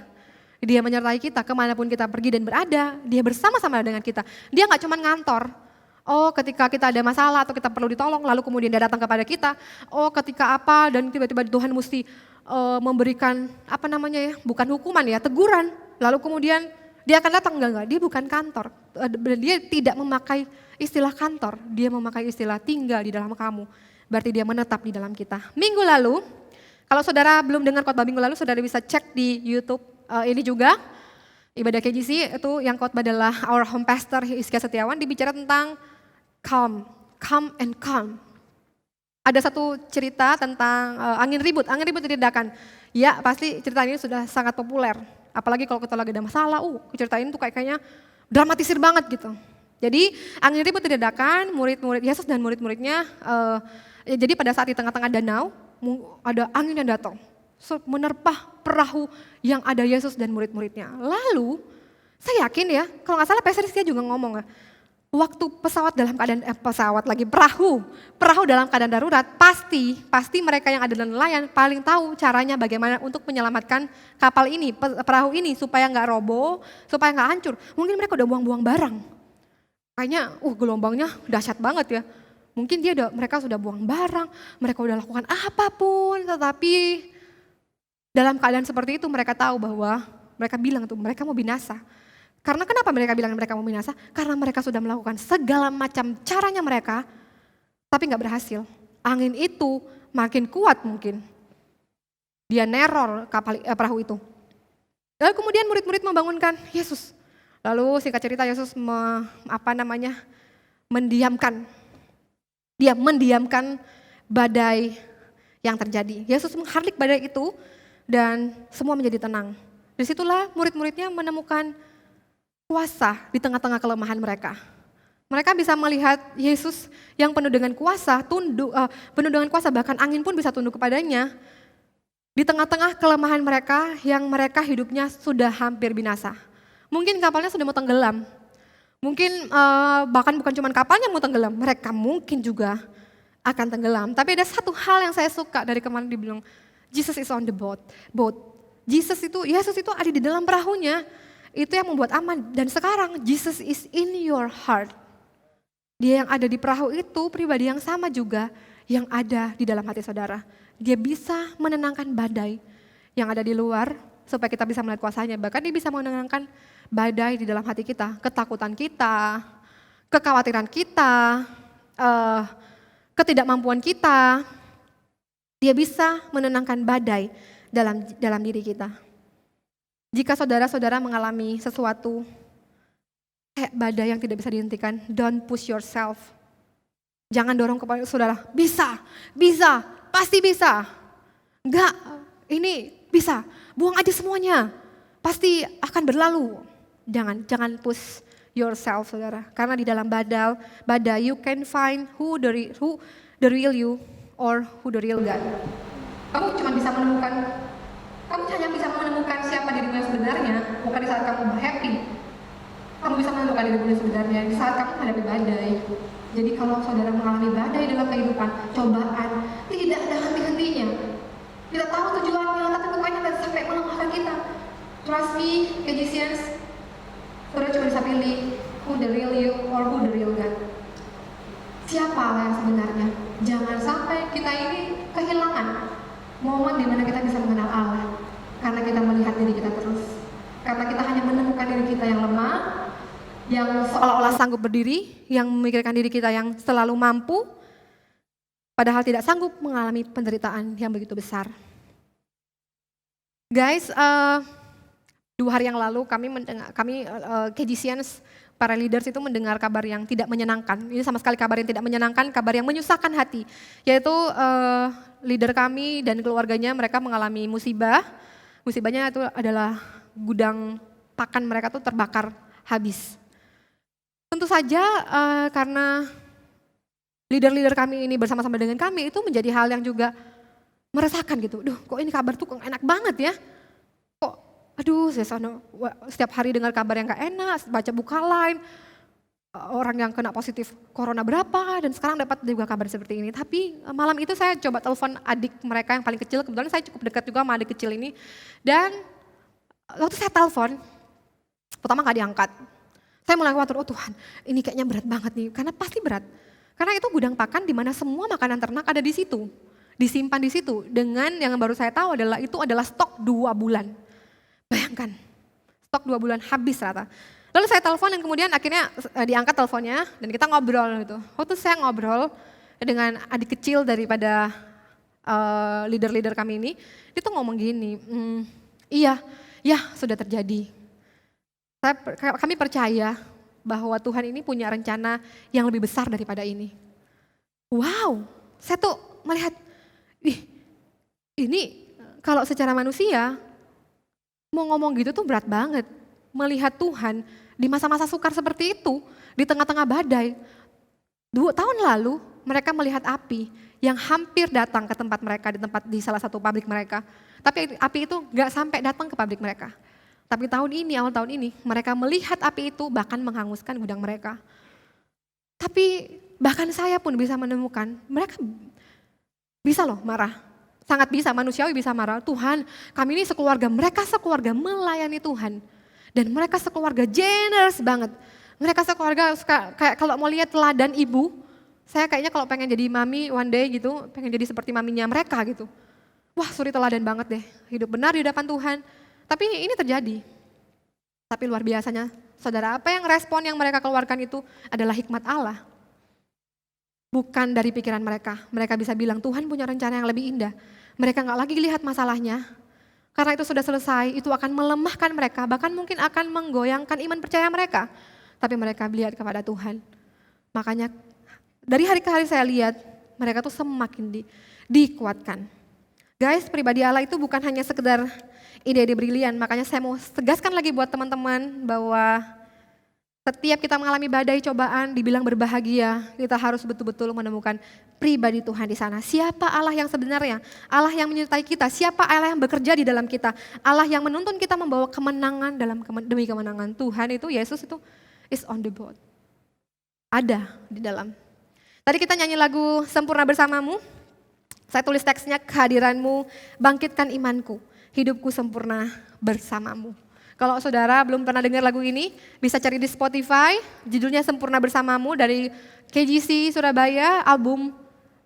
B: Dia menyertai kita kemanapun kita pergi dan berada, dia bersama-sama dengan kita. Dia nggak cuma ngantor. Oh, ketika kita ada masalah atau kita perlu ditolong, lalu kemudian dia datang kepada kita. Oh, ketika apa dan tiba-tiba Tuhan mesti memberikan bukan hukuman ya, teguran. Lalu kemudian dia akan datang, enggak, dia bukan kantor. Dia tidak memakai istilah kantor, dia memakai istilah tinggal di dalam kamu. Berarti dia menetap di dalam kita. Minggu lalu, kalau saudara belum dengar khotbah minggu lalu, saudara bisa cek di YouTube ini juga. Ibadah KGC itu yang khotbah adalah our home pastor Hizkia Setiawan, dibicara tentang calm and calm. Ada satu cerita tentang angin ribut diredakan. Ya, pasti cerita ini sudah sangat populer. Apalagi kalau kita lagi ada masalah, cerita ini tuh kayaknya dramatisir banget gitu. Jadi angin ribut diredakan, murid-murid Yesus dan murid-muridnya, jadi pada saat di tengah-tengah danau, ada angin yang datang, menerpah perahu yang ada Yesus dan murid-muridnya. Lalu, saya yakin ya, kalau nggak salah Pastor Rizky juga ngomong ya, waktu pesawat dalam keadaan perahu dalam keadaan darurat, pasti mereka yang ada dalam nelayan paling tahu caranya bagaimana untuk menyelamatkan kapal ini, perahu ini supaya nggak roboh, supaya nggak hancur. Mungkin mereka udah buang-buang barang. Kayaknya gelombangnya dahsyat banget ya. Mungkin mereka sudah buang barang, mereka udah lakukan apapun, tetapi dalam keadaan seperti itu mereka tahu bahwa mereka bilang tuh mereka mau binasa. Karena kenapa mereka bilang mereka mau binasa? Karena mereka sudah melakukan segala macam caranya mereka, tapi nggak berhasil. Angin itu makin kuat mungkin. Dia neror perahu itu. Lalu kemudian murid-murid membangunkan Yesus. Lalu singkat cerita Yesus mendiamkan. Dia mendiamkan badai yang terjadi. Yesus menghardik badai itu dan semua menjadi tenang. Disitulah murid-muridnya menemukan kuasa di tengah-tengah kelemahan mereka. Mereka bisa melihat Yesus yang penuh dengan kuasa, penuh dengan kuasa, bahkan angin pun bisa tunduk kepadanya. Di tengah-tengah kelemahan mereka yang mereka hidupnya sudah hampir binasa. Mungkin kapalnya sudah mau tenggelam. Mungkin bahkan bukan cuma kapalnya mau tenggelam, mereka mungkin juga akan tenggelam. Tapi ada satu hal yang saya suka dari kemarin dibilang, Jesus is on the boat. Yesus itu ada di dalam perahunya. Itu yang membuat aman. Dan sekarang Jesus is in your heart. Dia yang ada di perahu itu pribadi yang sama juga yang ada di dalam hati saudara. Dia bisa menenangkan badai yang ada di luar supaya kita bisa melihat kuasanya. Bahkan dia bisa menenangkan badai di dalam hati kita. Ketakutan kita, kekhawatiran kita, ketidakmampuan kita. Dia bisa menenangkan badai dalam diri kita. Jika saudara-saudara mengalami sesuatu kayak badai yang tidak bisa dihentikan, don't push yourself. Jangan dorong kepada saudara, bisa, pasti bisa. Enggak, ini bisa, buang aja semuanya, pasti akan berlalu. Jangan push yourself saudara, karena di dalam badai you can find who the real you or who the real God. Kamu hanya bisa menemukan siapa dirimu yang sebenarnya, bukan di saat kamu happy. Kamu bisa menemukan dirimu yang sebenarnya di saat kamu menghadapi badai. Jadi kalau saudara mengalami badai dalam kehidupan, cobaan, tidak ada henti-hentinya. Kita tahu tujuannya, tapi bukannya tidak sampai melemahkan kita. Trust me, KGCians, saudara cuma bisa pilih who the real you or who the real God. Siapa Allah yang sebenarnya? Jangan sampai kita ini kehilangan momen di mana kita bisa mengenal Allah. Karena kita melihat diri kita terus. Karena kita hanya menemukan diri kita yang lemah, yang seolah-olah sanggup berdiri, yang memikirkan diri kita yang selalu mampu, padahal tidak sanggup mengalami penderitaan yang begitu besar.
I: Guys, 2 hari yang lalu kami KGCians, para leaders itu mendengar kabar yang tidak menyenangkan. Ini sama sekali kabar yang tidak menyenangkan, kabar yang menyusahkan hati. Yaitu leader kami dan keluarganya mereka mengalami musibah. Musibahnya itu adalah gudang pakan mereka tuh terbakar habis. Tentu saja karena leader-leader kami ini bersama-sama dengan kami itu menjadi hal yang juga meresahkan gitu. Duh, kok ini kabar tuh enak banget ya. Kok aduh, setiap hari dengar kabar yang gak enak, baca buka line, orang yang kena positif corona berapa, dan sekarang dapat juga kabar seperti ini. Tapi malam itu saya coba telepon adik mereka yang paling kecil, kebetulan saya cukup dekat juga sama adik kecil ini. Dan waktu saya telepon, pertama gak diangkat. Saya mulai khawatir, oh Tuhan ini kayaknya berat banget nih, karena pasti berat. Karena itu gudang pakan di mana semua makanan ternak ada di situ. Disimpan di situ, dengan yang baru saya tahu adalah itu adalah stok 2 bulan. Bayangkan, stok 2 bulan habis rata. Lalu saya telepon dan kemudian akhirnya diangkat teleponnya dan kita ngobrol gitu. Waktu saya ngobrol dengan adik kecil daripada leader-leader kami ini, dia tuh ngomong gini, iya, ya sudah terjadi. Kami percaya bahwa Tuhan ini punya rencana yang lebih besar daripada ini. Wow, saya tuh melihat, ini kalau secara manusia mau ngomong gitu tuh berat banget. Melihat Tuhan di masa-masa sukar seperti itu, di tengah-tengah badai. 2 tahun lalu mereka melihat api yang hampir datang ke tempat mereka, di salah satu pabrik mereka. Tapi api itu gak sampai datang ke pabrik mereka. Tapi awal tahun ini mereka melihat api itu bahkan menghanguskan gudang mereka. Tapi bahkan saya pun bisa menemukan mereka bisa loh marah, sangat bisa, manusiawi bisa marah. Tuhan, kami ini sekeluarga, mereka sekeluarga melayani Tuhan. Dan mereka sekeluarga generous banget. Mereka sekeluarga kayak kalau mau lihat teladan ibu, saya kayaknya kalau pengen jadi mami one day gitu, pengen jadi seperti maminya mereka gitu. Wah suri teladan banget deh, hidup benar di hadapan Tuhan. Tapi ini terjadi. Tapi luar biasanya, saudara, apa yang respon yang mereka keluarkan itu adalah hikmat Allah. Bukan dari pikiran mereka. Mereka bisa bilang Tuhan punya rencana yang lebih indah. Mereka gak lagi lihat masalahnya. Karena itu sudah selesai, itu akan melemahkan mereka. Bahkan mungkin akan menggoyangkan iman percaya mereka. Tapi mereka lihat kepada Tuhan. Makanya dari hari ke hari saya lihat mereka tuh semakin dikuatkan. Guys, pribadi Allah itu bukan hanya sekedar ide-ide brilian. Makanya saya mau tegaskan lagi buat teman-teman bahwa setiap kita mengalami badai cobaan, dibilang berbahagia, kita harus betul-betul menemukan pribadi Tuhan di sana. Siapa Allah yang sebenarnya? Allah yang menyertai kita. Siapa Allah yang bekerja di dalam kita? Allah yang menuntun kita membawa kemenangan demi kemenangan. Tuhan itu, Yesus itu is on the boat. Ada di dalam. Tadi kita nyanyi lagu Sempurna Bersamamu. Saya tulis teksnya, kehadiranmu bangkitkan imanku, hidupku sempurna bersamamu. Kalau saudara belum pernah dengar lagu ini, bisa cari di Spotify, judulnya Sempurna Bersamamu dari KGC Surabaya, album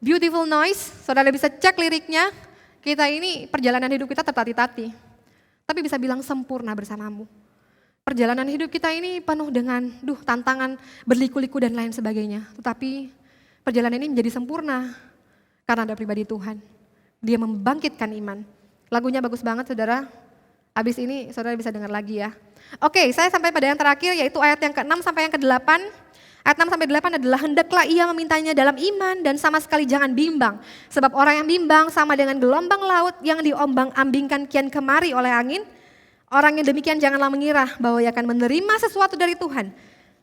I: Beautiful Noise. Saudara bisa cek liriknya, kita ini perjalanan hidup kita tertati-tati. Tapi bisa bilang sempurna bersamamu. Perjalanan hidup kita ini penuh dengan tantangan, berliku-liku dan lain sebagainya. Tetapi perjalanan ini menjadi sempurna karena ada pribadi Tuhan. Dia membangkitkan iman. Lagunya bagus banget saudara. Habis ini saudara bisa dengar lagi ya. Oke, saya sampai pada yang terakhir yaitu ayat yang ke-6 sampai yang ke-8. Ayat 6 sampai 8 adalah hendaklah ia memintanya dalam iman dan sama sekali jangan bimbang. Sebab orang yang bimbang sama dengan gelombang laut yang diombang-ambingkan kian kemari oleh angin. Orang yang demikian janganlah mengira bahwa ia akan menerima sesuatu dari Tuhan.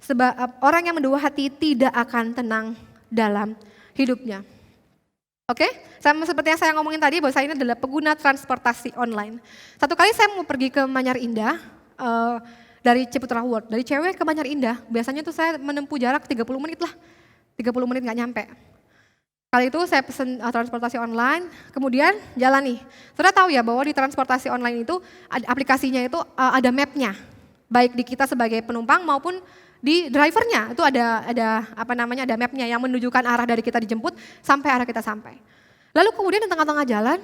I: Sebab orang yang mendua hati tidak akan tenang dalam hidupnya. Oke, sama seperti yang saya ngomongin tadi bahwa saya ini adalah pengguna transportasi online. Satu kali saya mau pergi ke Manyar Indah dari Ciputra World, dari Cewek ke Manyar Indah. Biasanya tuh saya menempuh jarak 30 menit lah, 30 menit nggak nyampe. Kali itu saya pesen transportasi online, kemudian jalan nih. Saudara tahu ya bahwa di transportasi online itu aplikasinya itu ada mapnya, baik di kita sebagai penumpang maupun di drivernya itu ada mapnya yang menunjukkan arah dari kita dijemput sampai arah kita sampai. Lalu kemudian di tengah-tengah jalan,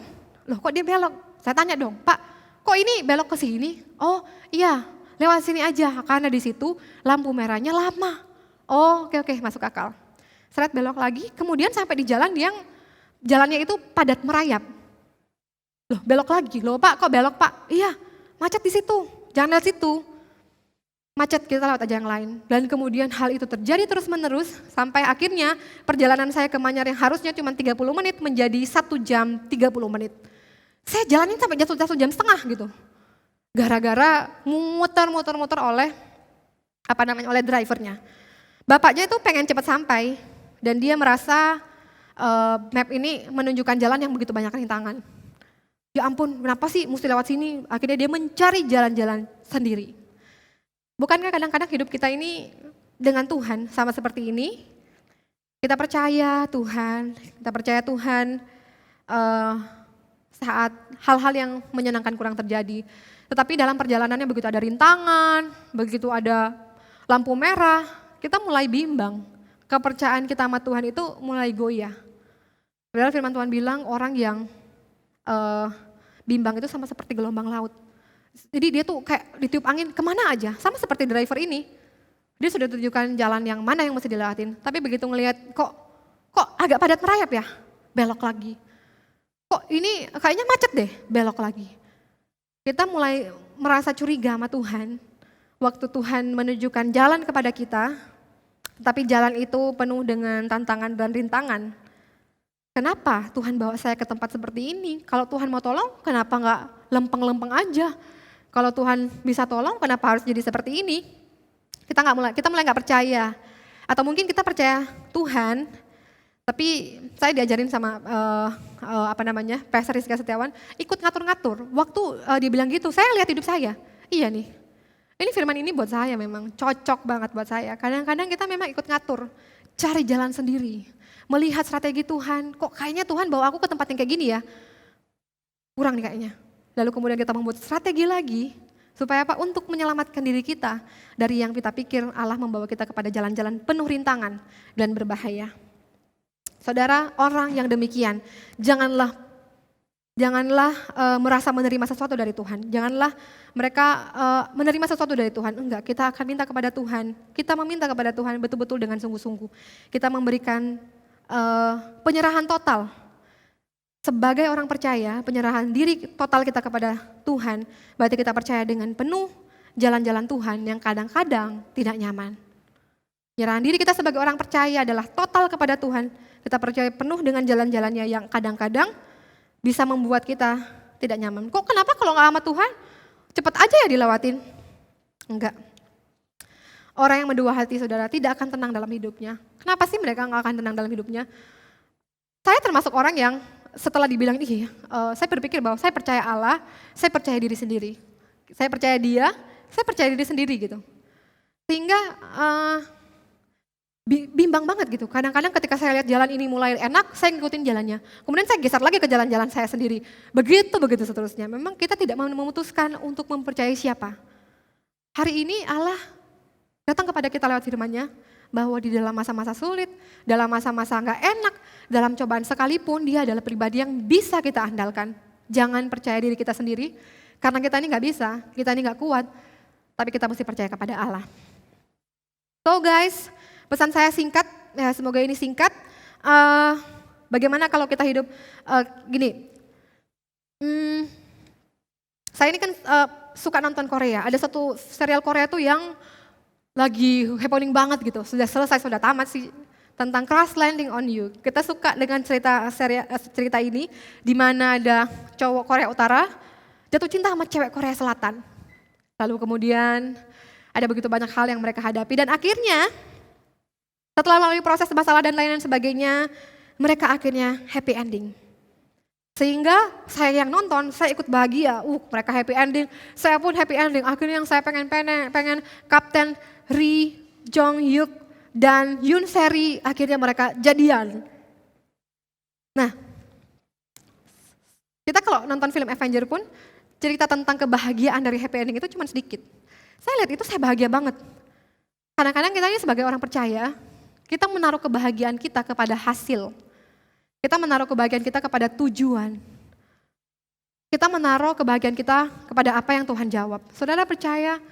I: loh kok dia belok? Saya tanya dong, Pak, kok ini belok ke sini? Oh iya, lewat sini aja karena di situ lampu merahnya lama. Oh oke, masuk akal. Seret belok lagi, kemudian sampai di jalan yang jalannya itu padat merayap. Loh belok lagi, loh Pak kok belok Pak? Iya macet di situ, jangan lihat situ. Macet, kita lewat aja yang lain. Dan kemudian hal itu terjadi terus menerus sampai akhirnya perjalanan saya ke Manyar yang harusnya cuma 30 menit menjadi 1 jam 30 menit. Saya jalanin sampai 1 jam setengah gitu. Gara-gara muter oleh oleh drivernya. Bapaknya itu pengen cepat sampai dan dia merasa map ini menunjukkan jalan yang begitu banyak rintangan. Ya ampun, kenapa sih mesti lewat sini? Akhirnya dia mencari jalan-jalan sendiri. Bukankah kadang-kadang hidup kita ini dengan Tuhan sama seperti ini? Kita percaya Tuhan saat hal-hal yang menyenangkan kurang terjadi. Tetapi dalam perjalanannya begitu ada rintangan, begitu ada lampu merah, kita mulai bimbang. Kepercayaan kita sama Tuhan itu mulai goyah. Padahal firman Tuhan bilang orang yang bimbang itu sama seperti gelombang laut. Jadi dia tuh kayak ditiup angin kemana aja, sama seperti driver ini. Dia sudah tunjukkan jalan yang mana yang mesti dilewatin, tapi begitu ngelihat kok agak padat merayap ya, belok lagi. Kok ini kayaknya macet deh, belok lagi. Kita mulai merasa curiga sama Tuhan, waktu Tuhan menunjukkan jalan kepada kita, tapi jalan itu penuh dengan tantangan dan rintangan. Kenapa Tuhan bawa saya ke tempat seperti ini? Kalau Tuhan mau tolong, kenapa nggak lempeng-lempeng aja? Kalau Tuhan bisa tolong, kenapa harus jadi seperti ini? Kita mulai nggak percaya. Atau mungkin kita percaya Tuhan, tapi saya diajarin sama Pastor Rizka Setiawan, ikut ngatur-ngatur. Waktu dia bilang gitu, saya lihat hidup saya. Iya nih, ini firman ini buat saya memang cocok banget buat saya. Kadang-kadang kita memang ikut ngatur, cari jalan sendiri. Melihat strategi Tuhan, kok kayaknya Tuhan bawa aku ke tempat yang kayak gini ya. Kurang nih kayaknya. Lalu kemudian kita membuat strategi lagi, supaya apa? Untuk menyelamatkan diri kita dari yang kita pikir Allah membawa kita kepada jalan-jalan penuh rintangan dan berbahaya. Saudara, orang yang demikian, janganlah merasa menerima sesuatu dari Tuhan. Janganlah mereka menerima sesuatu dari Tuhan. Enggak, kita akan minta kepada Tuhan. Kita meminta kepada Tuhan betul-betul dengan sungguh-sungguh. Kita memberikan penyerahan total. Sebagai orang percaya, penyerahan diri total kita kepada Tuhan, berarti kita percaya dengan penuh jalan-jalan Tuhan yang kadang-kadang tidak nyaman. Penyerahan diri kita sebagai orang percaya adalah total kepada Tuhan. Kita percaya penuh dengan jalan-jalannya yang kadang-kadang bisa membuat kita tidak nyaman. Kok kenapa kalau nggak sama Tuhan, cepat aja ya dilewatin? Enggak. Orang yang mendua hati saudara tidak akan tenang dalam hidupnya. Kenapa sih mereka nggak akan tenang dalam hidupnya? Saya termasuk orang yang setelah dibilang ini, saya berpikir bahwa saya percaya Allah, saya percaya diri sendiri. Saya percaya dia, saya percaya diri sendiri gitu. Sehingga bimbang banget gitu. Kadang-kadang ketika saya lihat jalan ini mulai enak, saya ngikutin jalannya. Kemudian saya geser lagi ke jalan-jalan saya sendiri. Begitu seterusnya. Memang kita tidak mau memutuskan untuk mempercayai siapa. Hari ini Allah datang kepada kita lewat firman-Nya, bahwa di dalam masa-masa sulit, dalam masa-masa nggak enak, dalam cobaan sekalipun dia adalah pribadi yang bisa kita andalkan. Jangan percaya diri kita sendiri, karena kita ini nggak bisa, kita ini nggak kuat, tapi kita mesti percaya kepada Allah. So guys, pesan saya singkat, ya semoga ini singkat. Bagaimana kalau kita hidup gini? Saya ini kan suka nonton Korea. Ada satu serial Korea tuh yang lagi happening banget gitu. Sudah selesai, sudah tamat sih, tentang Crash Landing on You. Kita suka dengan cerita ini, di mana ada cowok Korea Utara jatuh cinta sama cewek Korea Selatan. Lalu kemudian ada begitu banyak hal yang mereka hadapi dan akhirnya setelah melalui proses masalah dan lain-lain sebagainya, mereka akhirnya happy ending. Sehingga saya yang nonton, saya ikut bahagia. Mereka happy ending, saya pun happy ending. Akhirnya yang saya pengen Kapten Ri Jong Hyuk dan Yoon Seri akhirnya mereka jadian. Nah, kita kalau nonton film Avenger pun cerita tentang kebahagiaan dari happy ending itu cuma sedikit. Saya lihat itu saya bahagia banget. Kadang-kadang kita ini sebagai orang percaya, kita menaruh kebahagiaan kita kepada hasil. Kita menaruh kebahagiaan kita kepada tujuan. Kita menaruh kebahagiaan kita kepada apa yang Tuhan jawab. Saudara percaya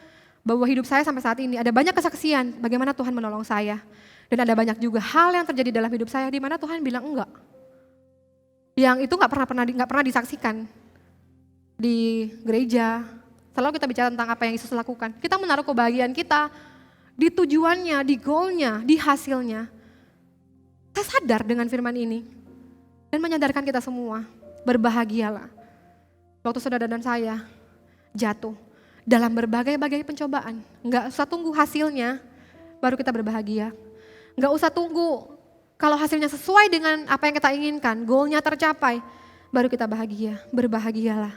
I: bahwa hidup saya sampai saat ini ada banyak kesaksian bagaimana Tuhan menolong saya. Dan ada banyak juga hal yang terjadi dalam hidup saya di mana Tuhan bilang enggak. Yang itu nggak pernah disaksikan. di gereja, selalu kita bicara tentang apa yang Yesus lakukan. Kita menaruh kebahagiaan kita di tujuannya, di goalnya, di hasilnya. Saya sadar dengan firman ini dan menyadarkan kita semua, berbahagialah. Waktu saudara dan saya jatuh dalam berbagai-bagai pencobaan, nggak usah tunggu hasilnya, baru kita berbahagia. Nggak usah tunggu kalau hasilnya sesuai dengan apa yang kita inginkan, goalnya tercapai, baru kita bahagia, berbahagialah.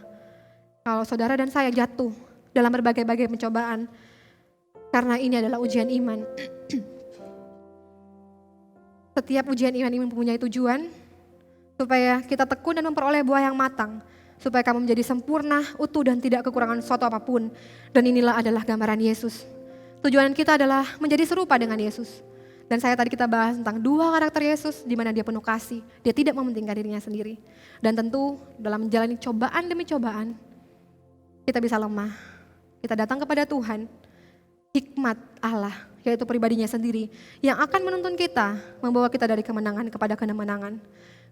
I: Kalau saudara dan saya jatuh dalam berbagai-bagai pencobaan, karena ini adalah ujian iman. Setiap ujian iman ini mempunyai tujuan, supaya kita tekun dan memperoleh buah yang matang, supaya kamu menjadi sempurna, utuh dan tidak kekurangan suatu apapun. Dan inilah adalah gambaran Yesus. Tujuan kita adalah menjadi serupa dengan Yesus. Dan kita bahas tentang dua karakter Yesus, di mana dia penuh kasih, dia tidak mementingkan dirinya sendiri. Dan tentu dalam menjalani cobaan demi cobaan, kita bisa lemah. Kita datang kepada Tuhan, hikmat Allah, yaitu pribadinya sendiri, yang akan menuntun kita, membawa kita dari kemenangan kepada kemenangan.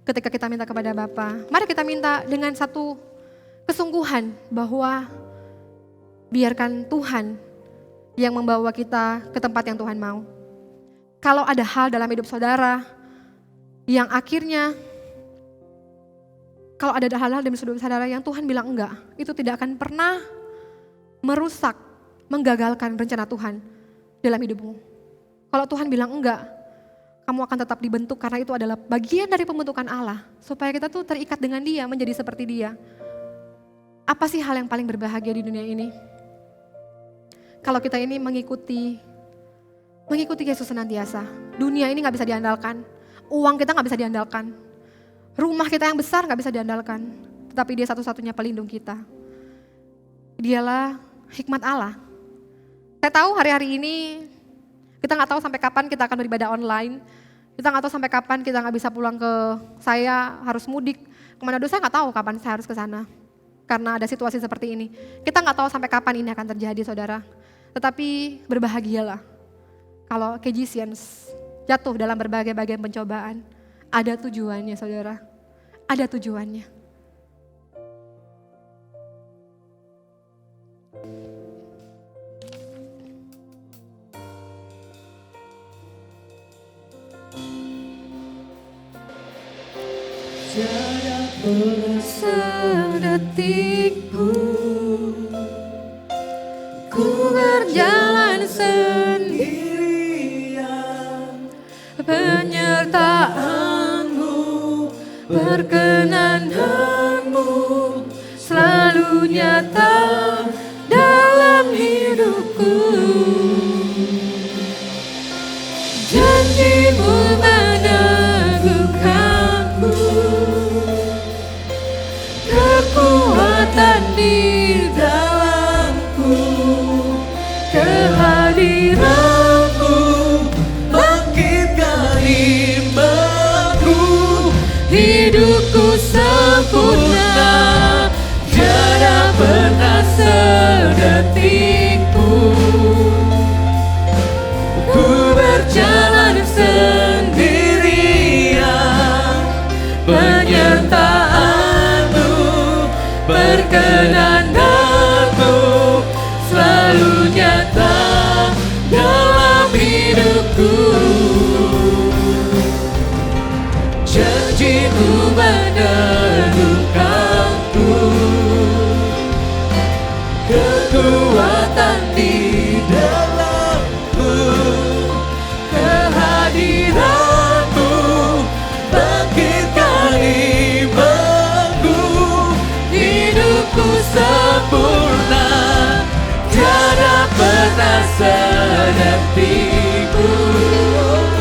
I: Ketika kita minta kepada Bapa, mari kita minta dengan satu kesungguhan bahwa biarkan Tuhan yang membawa kita ke tempat yang Tuhan mau. Kalau ada hal dalam hidup saudara yang akhirnya, kalau ada hal-hal dalam hidup saudara yang Tuhan bilang enggak, itu tidak akan pernah merusak, menggagalkan rencana Tuhan dalam hidupmu. Kalau Tuhan bilang enggak, kamu akan tetap dibentuk karena itu adalah bagian dari pembentukan Allah. Supaya kita tuh terikat dengan Dia, menjadi seperti Dia. Apa sih hal yang paling berbahagia di dunia ini? Kalau kita ini mengikuti Yesus senantiasa. Dunia ini gak bisa diandalkan. Uang kita gak bisa diandalkan. Rumah kita yang besar gak bisa diandalkan. Tetapi Dia satu-satunya pelindung kita. Dialah hikmat Allah. Saya tahu hari-hari ini kita nggak tahu sampai kapan kita akan beribadah online. Kita nggak tahu sampai kapan kita nggak bisa pulang ke, saya harus mudik kemana dulu, saya nggak tahu kapan saya harus ke sana. Karena ada situasi seperti ini. Kita nggak tahu sampai kapan ini akan terjadi, saudara. Tetapi berbahagialah kalau Kejisians jatuh dalam berbagai-bagai pencobaan. Ada tujuannya, saudara. Ada tujuannya.
G: Tiada pernah sedetik pun ku berjalan sendirian. Penyertaan-Mu, perkenanan-Mu selalu nyata dalam hidupku. Janji-Mu meneguhkanku, kekuatan di dalamku, kehadiran-Mu bangkitkan imanku. Hidupku sempurna, tiada pernah sedetik pun ku berjalan sendirian. Penyertaan-Mu, perkenanan-Mu selalu nyata dalam hidupku. Janji-Mu meneguhkanku, kekuatan di dalamku, kehadiran-Mu bangkitkan imanku. Hidupku sempurna, tiada pernah sedetik pun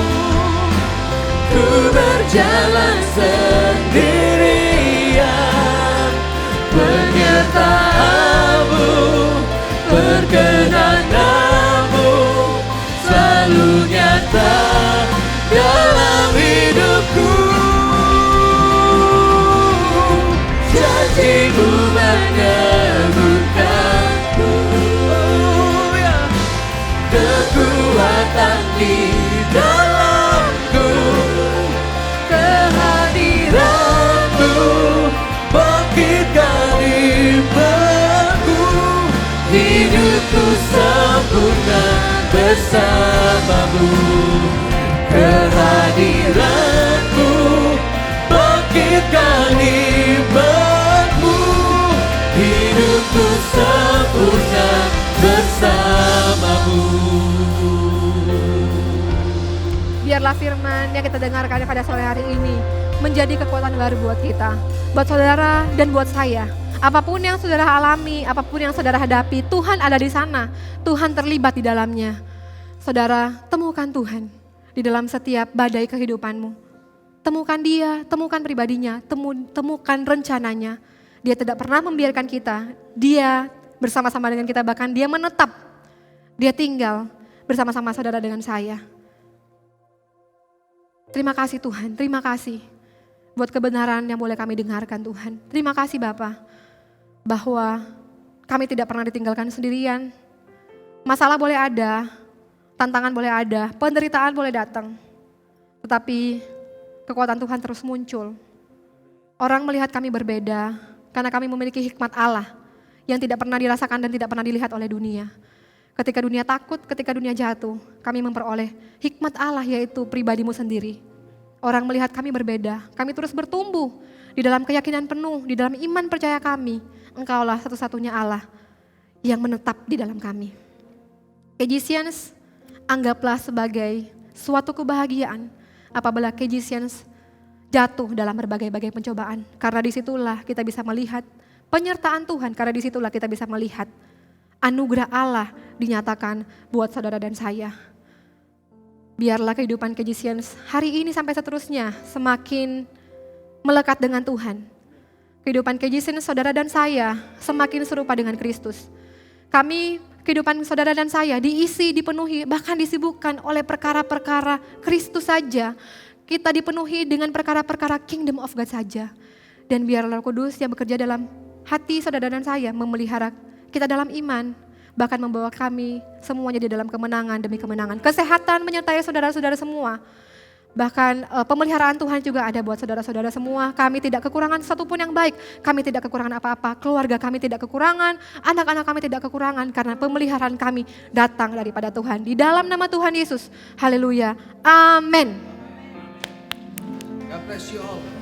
G: ku berjalan sendirian. Penyertaan-Mu, perkenanan-Mu selalu nyata dalam hidupku. Janji-Mu meneguhkanku, kekuatan di dalamku, kehadiran-Mu bangkitkan iman. bersamamu. Kehadiranmu bangkitkan imanmu, hidupku sempurna bersamamu.
I: Biarlah firman yang kita dengarkan pada sore hari ini menjadi kekuatan baru buat kita, buat saudara dan buat saya. Apapun yang saudara alami, apapun yang saudara hadapi, Tuhan ada di sana. Tuhan terlibat di dalamnya. Saudara, temukan Tuhan di dalam setiap badai kehidupanmu. Temukan Dia, temukan pribadinya, temukan rencananya. Dia tidak pernah membiarkan kita. Dia bersama-sama dengan kita, bahkan Dia menetap. Dia tinggal bersama-sama saudara dengan saya. Terima kasih Tuhan, terima kasih buat kebenaran yang boleh kami dengarkan Tuhan. Terima kasih Bapa, bahwa kami tidak pernah ditinggalkan sendirian. Masalah boleh ada, tantangan boleh ada, penderitaan boleh datang. Tetapi kekuatan Tuhan terus muncul. Orang melihat kami berbeda karena kami memiliki hikmat Allah yang tidak pernah dirasakan dan tidak pernah dilihat oleh dunia. Ketika dunia takut, ketika dunia jatuh, kami memperoleh hikmat Allah yaitu pribadimu sendiri. Orang melihat kami berbeda, kami terus bertumbuh di dalam keyakinan penuh, di dalam iman percaya kami. Engkaulah satu-satunya Allah yang menetap di dalam kami. Kejisians, anggaplah sebagai suatu kebahagiaan apabila kejisians jatuh dalam berbagai-bagai pencobaan. Karena disitulah kita bisa melihat penyertaan Tuhan, karena disitulah kita bisa melihat anugerah Allah dinyatakan buat saudara dan saya. Biarlah kehidupan kejisians hari ini sampai seterusnya semakin melekat dengan Tuhan. Kehidupan kejisians saudara dan saya semakin serupa dengan Kristus. Kehidupan saudara dan saya diisi, dipenuhi, bahkan disibukkan oleh perkara-perkara Kristus saja. Kita dipenuhi dengan perkara-perkara kingdom of God saja. Dan biarlah Roh Kudus yang bekerja dalam hati saudara dan saya memelihara kita dalam iman, bahkan membawa kami semuanya di dalam kemenangan demi kemenangan. Kesehatan menyertai saudara-saudara semua. Bahkan pemeliharaan Tuhan juga ada buat saudara-saudara semua. Kami tidak kekurangan satupun yang baik. Kami tidak kekurangan apa-apa. Keluarga kami tidak kekurangan. Anak-anak kami tidak kekurangan. Karena pemeliharaan kami datang daripada Tuhan. Di dalam nama Tuhan Yesus. Haleluya. Amin.
G: God bless you all.